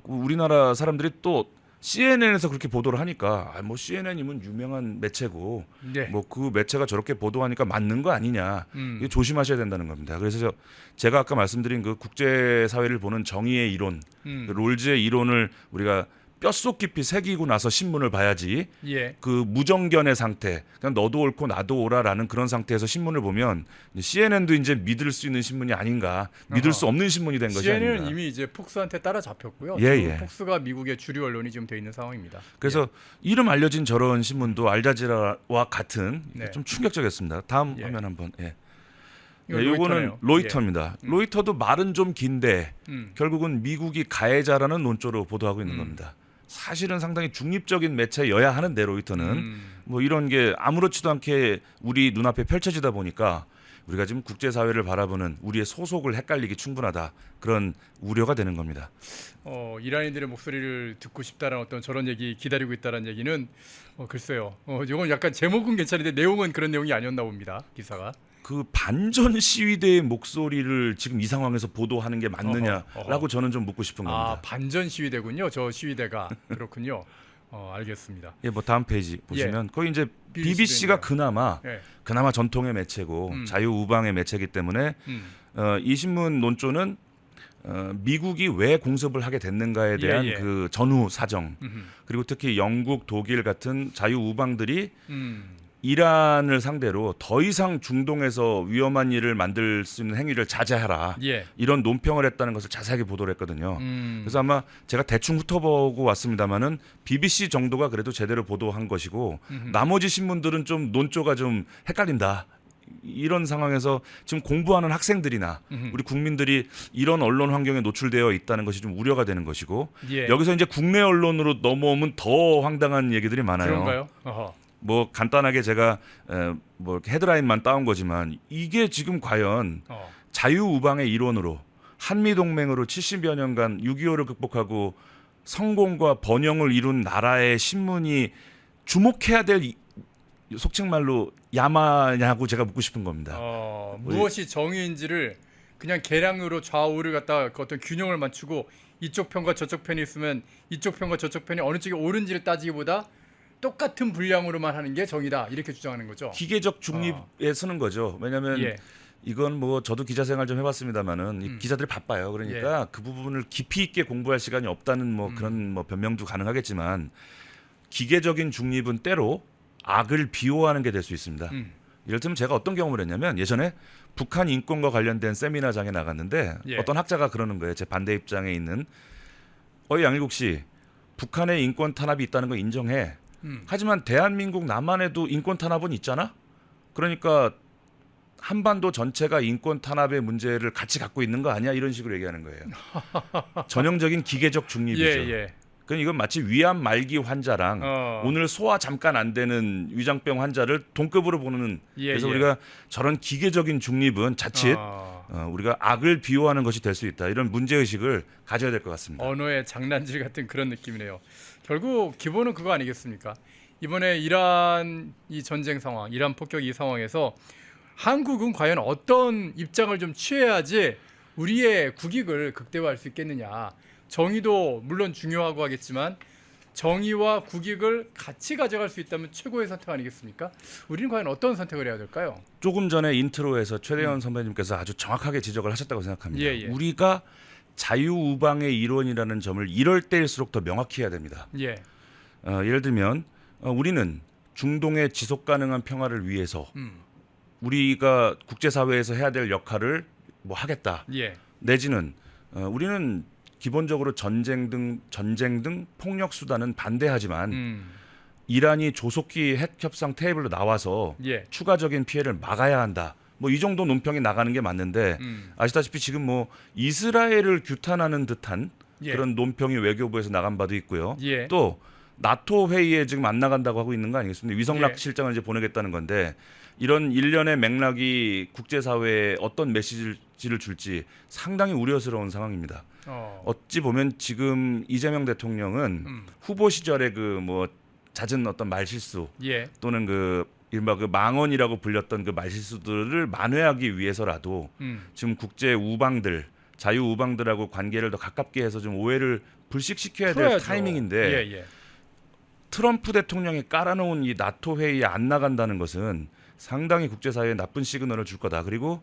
우리나라 사람들이 또 CNN에서 그렇게 보도를 하니까 뭐 CNN이면 유명한 매체고 네. 뭐 그 매체가 저렇게 보도하니까 맞는 거 아니냐. 이거 조심하셔야 된다는 겁니다. 그래서 제가 아까 말씀드린 그 국제 사회를 보는 정의의 이론, 그 롤즈의 이론을 우리가 뼛속 깊이 새기고 나서 신문을 봐야지. 예. 그 무정견의 상태, 그냥 너도 옳고 나도 옳아라는 그런 상태에서 신문을 보면 CNN도 이제 믿을 수 있는 신문이 아닌가, 믿을 수 없는 신문이 된 것이 CNN은 아닌가. 이미 이제 폭스한테 따라잡혔고요. 예, 지금 예. 폭스가 미국의 주류 언론이 지금 돼 있는 상황입니다. 그래서 이름 알려진 저런 신문도 알자지라와 같은 네. 좀 충격적이었습니다. 다음 예. 화면 한번. 예. 이거 네, 요거는 로이터네요. 로이터입니다. 로이터도 말은 좀 긴데 음. 결국은 미국이 가해자라는 논조로 보도하고 있는 겁니다. 사실은 상당히 중립적인 매체여야 하는데 로이터는 뭐 이런 게 아무렇지도 않게 우리 눈앞에 펼쳐지다 보니까 우리가 지금 국제사회를 바라보는 우리의 소속을 헷갈리기 충분하다, 그런 우려가 되는 겁니다. 이란인들의 목소리를 듣고 싶다라는 어떤 저런 얘기 기다리고 있다는 얘기는 글쎄요. 이건 약간 제목은 괜찮은데 내용은 그런 내용이 아니었나 봅니다. 기사가. 그 반전 시위대의 목소리를 지금 이 상황에서 보도하는 게 맞느냐라고 저는 좀 묻고 싶은 겁니다. 반전 시위대군요. 저 시위대가 그렇군요. 알겠습니다. 예, 뭐 다음 페이지 보시면 거기 이제 BBC BBC가 도 있네요. 그나마 전통의 매체고 자유우방의 매체이기 때문에 이 신문 논조는 미국이 왜 공습을 하게 됐는가에 대한 예. 그 전후 사정, 그리고 특히 영국, 독일 같은 자유우방들이 이란을 상대로 더 이상 중동에서 위험한 일을 만들 수 있는 행위를 자제하라, 예. 이런 논평을 했다는 것을 자세하게 보도를 했거든요. 그래서 아마 제가 대충 훑어보고 왔습니다마는 BBC 정도가 그래도 제대로 보도한 것이고 나머지 신문들은 좀 논조가 좀 헷갈린다, 이런 상황에서 지금 공부하는 학생들이나 우리 국민들이 이런 언론 환경에 노출되어 있다는 것이 좀 우려가 되는 것이고, 예. 여기서 이제 국내 언론으로 넘어오면 더 황당한 얘기들이 많아요. 그런가요? 어허. 뭐 간단하게 제가 뭐 헤드라인만 따온 거지만 이게 지금 과연 자유우방의 일원으로 한미동맹으로 70여 년간 6.25를 극복하고 성공과 번영을 이룬 나라의 신문이 주목해야 될 속칭 말로 야마냐고 제가 묻고 싶은 겁니다. 무엇이 정의인지를 그냥 계량으로 좌우를 갖다 그 어떤 균형을 맞추고 이쪽 편과 저쪽 편이 있으면 이쪽 편과 저쪽 편이 어느 쪽이 옳은지를 따지기보다 똑같은 분량으로만 하는 게 정의다, 이렇게 주장하는 거죠. 기계적 중립에 서는 거죠. 왜냐하면 예. 이건 뭐 저도 기자 생활 좀 해봤습니다만은 이 기자들이 바빠요. 그러니까 그 부분을 깊이 있게 공부할 시간이 없다는 뭐 그런 뭐 변명도 가능하겠지만, 기계적인 중립은 때로 악을 비호하는 게 될 수 있습니다. 이를테면 제가 어떤 경험을 했냐면, 예전에 북한 인권과 관련된 세미나장에 나갔는데 예. 어떤 학자가 그러는 거예요. 제 반대 입장에 있는 양일국 씨, 북한의 인권 탄압이 있다는 거 인정해. 하지만 대한민국 남한에도 인권 탄압은 있잖아. 그러니까 한반도 전체가 인권 탄압의 문제를 같이 갖고 있는 거 아니야? 이런 식으로 얘기하는 거예요. 전형적인 기계적 중립이죠. 예. 그러니까 이건 마치 위암 말기 환자랑 오늘 소화 잠깐 안 되는 위장병 환자를 동급으로 보는. 그래서 우리가 저런 기계적인 중립은 자칫 우리가 악을 비호하는 것이 될 수 있다, 이런 문제의식을 가져야 될 것 같습니다. 언어의 장난질 같은 그런 느낌이네요. 결국 기본은 그거 아니겠습니까? 이번에 이란 이 전쟁 상황, 이란 폭격 이 상황에서 한국은 과연 어떤 입장을 좀 취해야지 우리의 국익을 극대화할 수 있겠느냐. 정의도 물론 중요하고 하겠지만 정의와 국익을 같이 가져갈 수 있다면 최고의 선택 아니겠습니까? 우리는 과연 어떤 선택을 해야 될까요? 조금 전에 인트로에서 최대현 선배님께서 아주 정확하게 지적을 하셨다고 생각합니다. 예. 우리가 자유우방의 일원이라는 점을 이럴 때일수록 더 명확히 해야 됩니다. 예. 예를 들면 우리는 중동의 지속 가능한 평화를 위해서 우리가 국제사회에서 해야 될 역할을 뭐 하겠다. 예. 내지는 우리는 기본적으로 전쟁 등 폭력 수단은 반대하지만 이란이 조속히 핵 협상 테이블로 나와서 예. 추가적인 피해를 막아야 한다. 뭐 이 정도 논평이 나가는 게 맞는데 아시다시피 지금 뭐 이스라엘을 규탄하는 듯한 예. 그런 논평이 외교부에서 나간 바도 있고요. 예. 또 나토 회의에 지금 안 나간다고 하고 있는 거 아니겠습니까? 위성락 예. 실장을 이제 보내겠다는 건데, 이런 일련의 맥락이 국제사회에 어떤 메시지를 줄지 상당히 우려스러운 상황입니다. 어찌 보면 지금 이재명 대통령은 후보 시절에 그 뭐 잦은 어떤 말실수 예. 또는 그 이른바 그 망언이라고 불렸던 그 말실수들을 만회하기 위해서라도 지금 국제 우방들, 자유 우방들하고 관계를 더 가깝게 해서 좀 오해를 불식시켜야 될 풀어야죠. 타이밍인데 예. 트럼프 대통령이 깔아놓은 이 나토 회의에 안 나간다는 것은 상당히 국제사회에 나쁜 시그널을 줄 거다. 그리고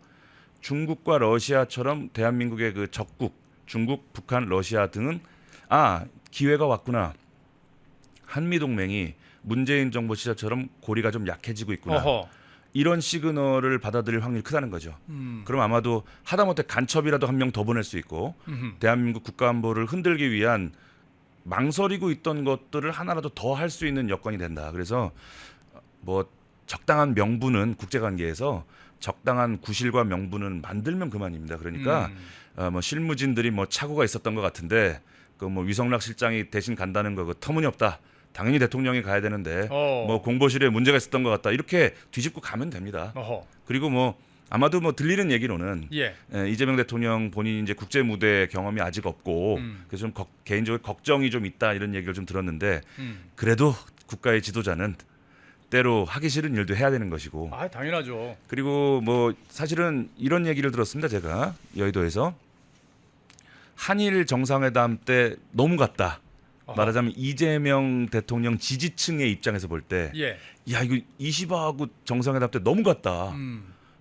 중국과 러시아처럼 대한민국의 그 적국, 중국, 북한, 러시아 등은 기회가 왔구나. 한미동맹이 문재인 정부 시절처럼 고리가 좀 약해지고 있구나. 어허. 이런 시그널을 받아들일 확률이 크다는 거죠. 그럼 아마도 하다못해 간첩이라도 한 명 더 보낼 수 있고 대한민국 국가안보를 흔들기 위한 망설이고 있던 것들을 하나라도 더 할 수 있는 여건이 된다. 그래서 뭐 적당한 명분은 국제관계에서 적당한 구실과 명분은 만들면 그만입니다. 그러니까 뭐 실무진들이 뭐 착오가 있었던 것 같은데 그 뭐 위성락 실장이 대신 간다는 거 그 터무니없다. 당연히 대통령이 가야 되는데 뭐 공보실에 문제가 있었던 것 같다. 이렇게 뒤집고 가면 됩니다. 어허. 그리고 뭐 아마도 뭐 들리는 얘기로는 예. 이재명 대통령 본인이 이제 국제 무대 경험이 아직 없고 그래서 좀 개인적으로 걱정이 좀 있다 이런 얘기를 좀 들었는데 그래도 국가의 지도자는 때로 하기 싫은 일도 해야 되는 것이고 당연하죠. 그리고 뭐 사실은 이런 얘기를 들었습니다. 제가 여의도에서 한일 정상회담 때 너무 같다. 말하자면 이재명 대통령 지지층의 입장에서 볼 때 예. 야 이거 이시바하고 정상회담 때 너무 같다.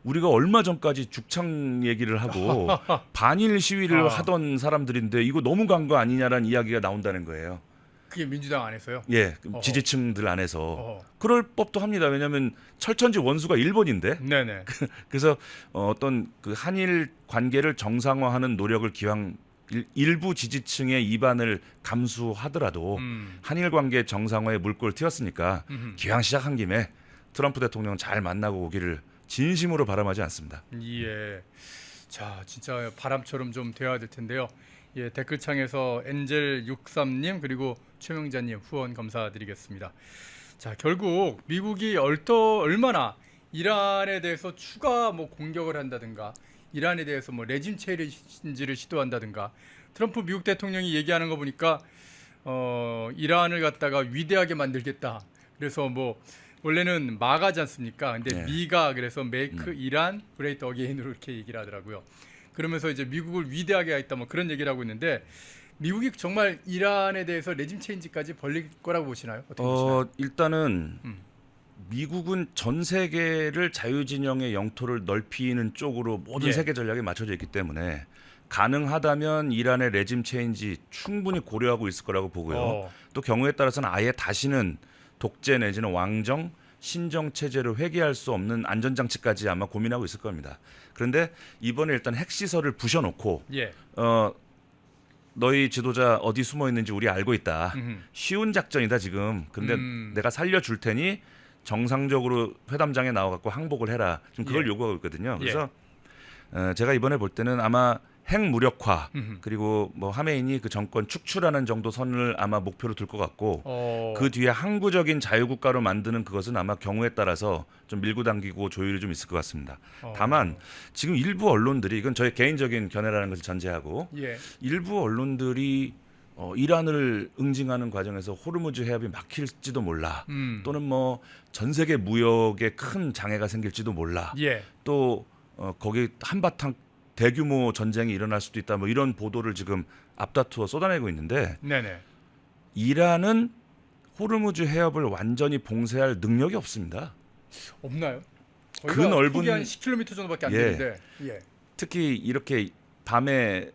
우리가 얼마 전까지 죽창 얘기를 하고 반일 시위를 하던 사람들인데 이거 너무 간 거 아니냐라는 이야기가 나온다는 거예요. 그게 민주당 안에서요? 예, 어허. 지지층들 안에서 어허. 그럴 법도 합니다. 왜냐하면 철천지 원수가 일본인데 네네. 그래서 어떤 그 한일 관계를 정상화하는 노력을 기왕 일부 지지층의 이반을 감수하더라도 한일 관계 정상화에 물꼬를 튀었으니까 기왕 시작한 김에 트럼프 대통령 잘 만나고 오기를 진심으로 바람하지 않습니다. 예. 자, 진짜 바람처럼 좀 되어야 될 텐데요. 예, 댓글창에서 엔젤63님 그리고 최명자님 후원 감사드리겠습니다. 자, 결국 미국이 얼마나 이란에 대해서 추가 뭐 공격을 한다든가 이란에 대해서 뭐 레짐 체인지를 시도한다든가 트럼프 미국 대통령이 얘기하는 거 보니까 이란을 갖다가 위대하게 만들겠다. 그래서 뭐 원래는 마가지 않습니까? 근데 네. 미가 그래서 메이크 이란 그레이트 어게인으로 이렇게 얘기를 하더라고요. 그러면서 이제 미국을 위대하게 하겠다 뭐 그런 얘기를 하고 있는데 미국이 정말 이란에 대해서 레짐 체인지까지 벌릴 거라고 보시나요? 어떻게 보시나요? 일단은 미국은 전 세계를 자유진영의 영토를 넓히는 쪽으로 모든 예. 세계 전략이 맞춰져 있기 때문에 가능하다면 이란의 레짐 체인지 충분히 고려하고 있을 거라고 보고요. 또 경우에 따라서는 아예 다시는 독재 내지는 왕정, 신정 체제를 회귀할 수 없는 안전장치까지 아마 고민하고 있을 겁니다. 그런데 이번에 일단 핵시설을 부셔놓고 예. 너희 지도자 어디 숨어 있는지 우리 알고 있다. 쉬운 작전이다 지금. 근데 내가 살려줄 테니 정상적으로 회담장에 나와갖고 항복을 해라. 지금 그걸 예. 요구하고 있거든요. 그래서 제가 이번에 볼 때는 아마 핵무력화 그리고 뭐 하메인이 그 정권 축출하는 정도 선을 아마 목표로 둘 것 같고 그 뒤에 항구적인 자유국가로 만드는 그것은 아마 경우에 따라서 좀 밀고 당기고 조율이 좀 있을 것 같습니다. 다만 지금 일부 언론들이 이건 저의 개인적인 견해라는 것을 전제하고 예. 일부 언론들이 이란을 응징하는 과정에서 호르무즈 해협이 막힐지도 몰라. 또는 뭐 전 세계 무역에 큰 장애가 생길지도 몰라. 예. 또 거기 한바탕 대규모 전쟁이 일어날 수도 있다. 뭐 이런 보도를 지금 앞다투어 쏟아내고 있는데 네네. 이란은 호르무즈 해협을 완전히 봉쇄할 능력이 없습니다. 없나요? 그 넓은 폭이 한 10km 정도밖에 안 예. 되는데. 예. 특히 이렇게 밤에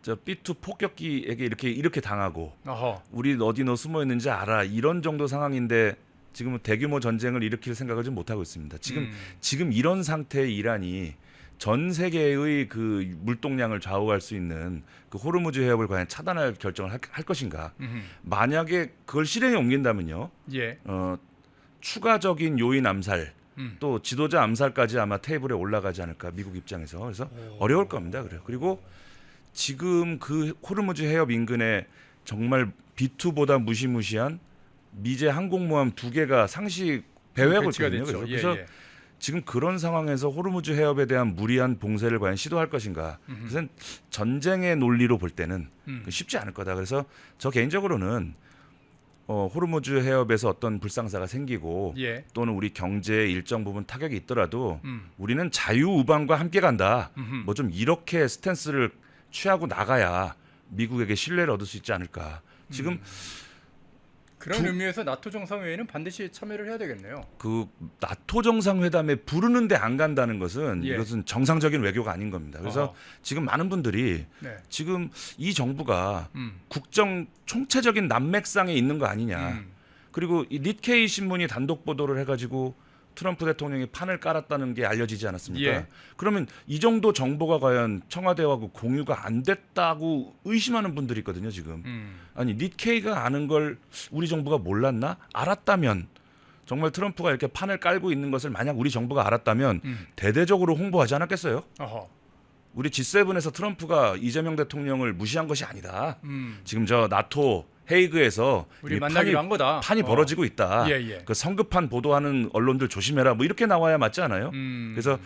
저 B2 폭격기에게 이렇게 당하고 어허. 우리 어디 너 숨어 있는지 알아 이런 정도 상황인데 지금은 대규모 전쟁을 일으킬 생각을 좀 못 하고 있습니다. 지금 이런 상태의 이란이 전 세계의 그 물동량을 좌우할 수 있는 그 호르무즈 해협을 과연 차단할 결정을 할 것인가? 만약에 그걸 실행에 옮긴다면요. 예. 추가적인 요인 암살 또 지도자 암살까지 아마 테이블에 올라가지 않을까 미국 입장에서. 그래서 어려울 겁니다. 그래요. 그리고 지금 그 호르무즈 해협 인근에 정말 B2보다 무시무시한 미제 항공모함 2개가 상시 배회하고 배치가 있거든요. 됐죠. 그래서 예. 지금 그런 상황에서 호르무즈 해협에 대한 무리한 봉쇄를 과연 시도할 것인가? 그래서 전쟁의 논리로 볼 때는 쉽지 않을 거다. 그래서 저 개인적으로는 호르무즈 해협에서 어떤 불상사가 생기고 예. 또는 우리 경제에 일정 부분 타격이 있더라도 우리는 자유우방과 함께 간다. 뭐 좀 이렇게 스탠스를 취하고 나가야 미국에게 신뢰를 얻을 수 있지 않을까. 지금 그런 의미에서 나토 정상회의는 반드시 참여를 해야 되겠네요. 그 나토 정상회담에 부르는데 안 간다는 것은 예. 이것은 정상적인 외교가 아닌 겁니다. 그래서 지금 많은 분들이 네. 지금 이 정부가 국정 총체적인 난맥상에 있는 거 아니냐. 그리고 이 니케이 신문이 단독 보도를 해가지고 트럼프 대통령이 판을 깔았다는 게 알려지지 않았습니까? 예. 그러면 이 정도 정보가 과연 청와대하고 공유가 안 됐다고 의심하는 분들이 있거든요, 지금. 아니 니케이가 아는 걸 우리 정부가 몰랐나? 알았다면 정말 트럼프가 이렇게 판을 깔고 있는 것을 만약 우리 정부가 알았다면 대대적으로 홍보하지 않았겠어요? 어허. 우리 G7에서 트럼프가 이재명 대통령을 무시한 것이 아니다. 지금 저 나토 헤이그에서 우리 이 만나기로 한 거다. 판이 벌어지고 있다. 예, 예. 그 성급한 보도하는 언론들 조심해라. 뭐 이렇게 나와야 맞지 않아요? 그래서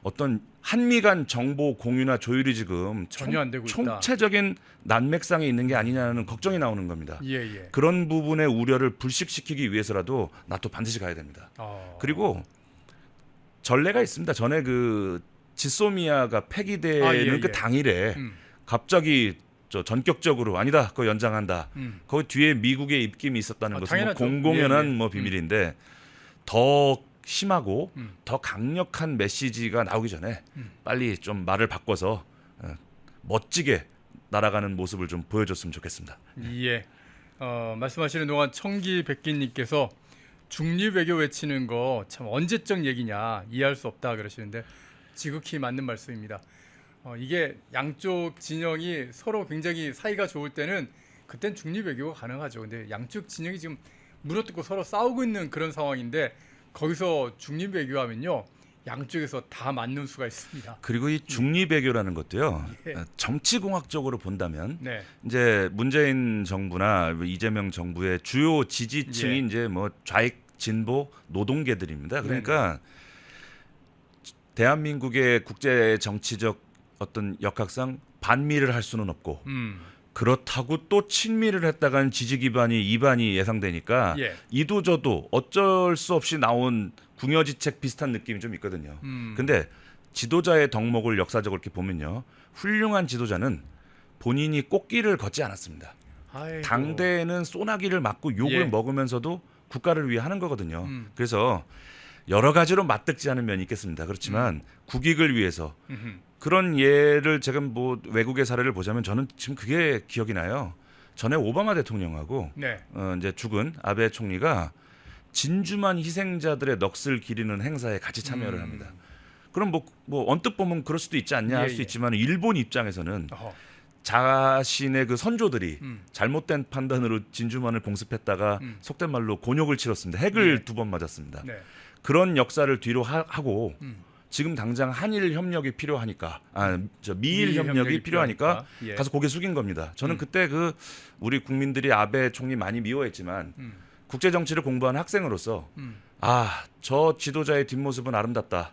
어떤 한미 간 정보 공유나 조율이 지금 전혀 안 되고 있다. 총체적인 난맥상에 있는 게 아니냐는 걱정이 나오는 겁니다. 예, 예. 그런 부분의 우려를 불식시키기 위해서라도 나토 반드시 가야 됩니다. 그리고 전례가 있습니다. 전에 그 지소미아가 폐기되는 예, 그 예. 당일에 갑자기 저 전격적으로 아니다, 그거 연장한다. 거기 뒤에 미국의 입김이 있었다는 것은 뭐 당연하죠. 공공연한 예, 예. 뭐 비밀인데 더 심하고 더 강력한 메시지가 나오기 전에 빨리 좀 말을 바꿔서 멋지게 날아가는 모습을 좀 보여줬으면 좋겠습니다. 예. 말씀하시는 동안 청기백기님께서 중립 외교 외치는 거 참 언제적 얘기냐, 이해할 수 없다 그러시는데 지극히 맞는 말씀입니다. 이게 양쪽 진영이 서로 굉장히 사이가 좋을 때는 그땐 중립 외교가 가능하죠. 근데 양쪽 진영이 지금 물어뜯고 서로 싸우고 있는 그런 상황인데 거기서 중립 외교하면요, 양쪽에서 다 맞는 수가 있습니다. 그리고 이 중립 외교라는 것도요. 예. 정치공학적으로 본다면 네. 이제 문재인 정부나 이재명 정부의 주요 지지층이 예. 이제 뭐 좌익 진보 노동계들입니다. 그러니까 대한민국의 국제 정치적 어떤 역학상 반미를 할 수는 없고 그렇다고 또 친미를 했다간 지지 기반이 이반이 예상되니까 예. 이도저도 어쩔 수 없이 나온 궁여지책 비슷한 느낌이 좀 있거든요. 근데 지도자의 덕목을 역사적으로 이렇게 보면요, 훌륭한 지도자는 본인이 꽃길을 걷지 않았습니다. 아이고. 당대에는 소나기를 맞고 욕을 예. 먹으면서도 국가를 위해 하는 거거든요. 그래서 여러 가지로 맞득지하는 면이 있겠습니다. 그렇지만 국익을 위해서 그런 예를 제가 뭐 외국의 사례를 보자면 저는 지금 그게 기억이 나요. 전에 오바마 대통령하고 네. 이제 죽은 아베 총리가 진주만 희생자들의 넋을 기리는 행사에 같이 참여를 합니다. 그럼 뭐 언뜻 보면 그럴 수도 있지 않냐 할 수 예. 있지만 일본 입장에서는 어허. 자신의 그 선조들이 잘못된 판단으로 진주만을 공습했다가 속된 말로 곤욕을 치렀습니다. 핵을 2번 맞았습니다. 네. 그런 역사를 뒤로 하고 지금 당장 한일 협력이 필요하니까, 미일 협력이 필요하니까 예. 가서 고개 숙인 겁니다. 저는 그때 그 우리 국민들이 아베 총리 많이 미워했지만 국제 정치를 공부하는 학생으로서 저 지도자의 뒷모습은 아름답다.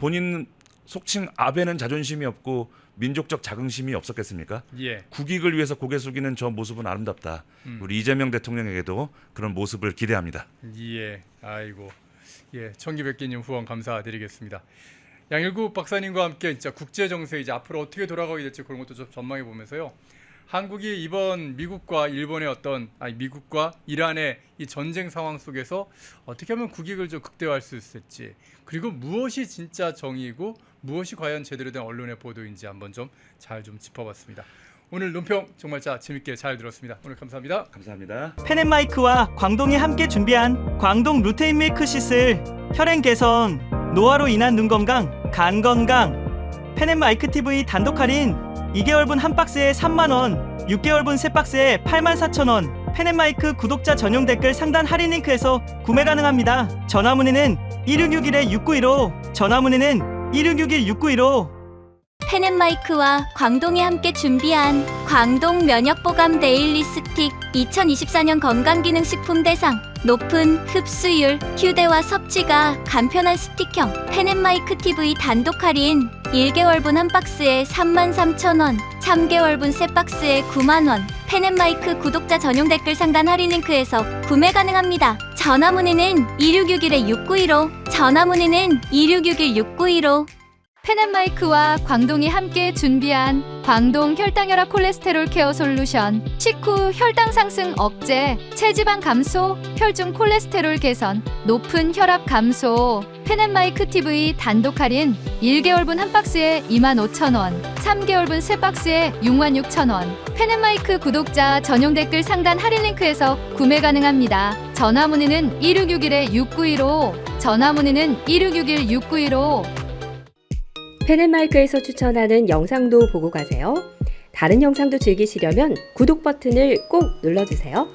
본인 속칭 아베는 자존심이 없고 민족적 자긍심이 없었겠습니까? 예. 국익을 위해서 고개 숙이는 저 모습은 아름답다. 우리 이재명 대통령에게도 그런 모습을 기대합니다. 예. 아이고. 예, 청기백기님 후원 감사드리겠습니다. 양일국 박사님과 함께 진짜 국제 정세 이제 앞으로 어떻게 돌아가게 될지 그런 것도 좀 전망해 보면서요. 한국이 이번 미국과 일본의 미국과 이란의 이 전쟁 상황 속에서 어떻게 하면 국익을 좀 극대화할 수 있을지, 그리고 무엇이 진짜 정의이고 무엇이 과연 제대로 된 언론의 보도인지 한번 좀 잘 좀 짚어봤습니다. 오늘 논평 정말 재밌게 잘 들었습니다. 오늘 감사합니다. 감사합니다. 펜앤마이크와 광동이 함께 준비한 광동 루테인 밀크시슬, 혈행 개선, 노화로 인한 눈 건강, 간 건강. 펜앤마이크 TV 단독 할인 2개월분 한 박스에 3만원, 6개월분 세 박스에 84,000원. 펜앤마이크 구독자 전용 댓글 상단 할인 링크에서 구매 가능합니다. 전화 문의는 1661-6915, 전화 문의는 1661-6915. 펜앤마이크와 광동이 함께 준비한 광동 면역보감 데일리 스틱, 2024년 건강기능식품 대상, 높은 흡수율, 휴대와 섭취가 간편한 스틱형 펜앤마이크 TV 단독 할인 1개월분 한 박스에 33,000원, 3개월분 세 박스에 9만원. 펜앤마이크 구독자 전용 댓글 상단 할인 링크에서 구매 가능합니다. 전화 문의는 2661-6915, 전화 문의는 2661-6915. 펜앤마이크와 광동이 함께 준비한 광동 혈당혈압 콜레스테롤 케어 솔루션, 식후 혈당 상승 억제, 체지방 감소, 혈중 콜레스테롤 개선, 높은 혈압 감소. 펜앤마이크 TV 단독 할인 1개월분 한 박스에 25,000원, 3개월분 3박스에 66,000원. 펜앤마이크 구독자 전용 댓글 상단 할인 링크에서 구매 가능합니다. 전화 문의는 1661-6915, 전화 문의는 1661-6915. 펜앤마이크에서 추천하는 영상도 보고 가세요. 다른 영상도 즐기시려면 구독 버튼을 꼭 눌러주세요.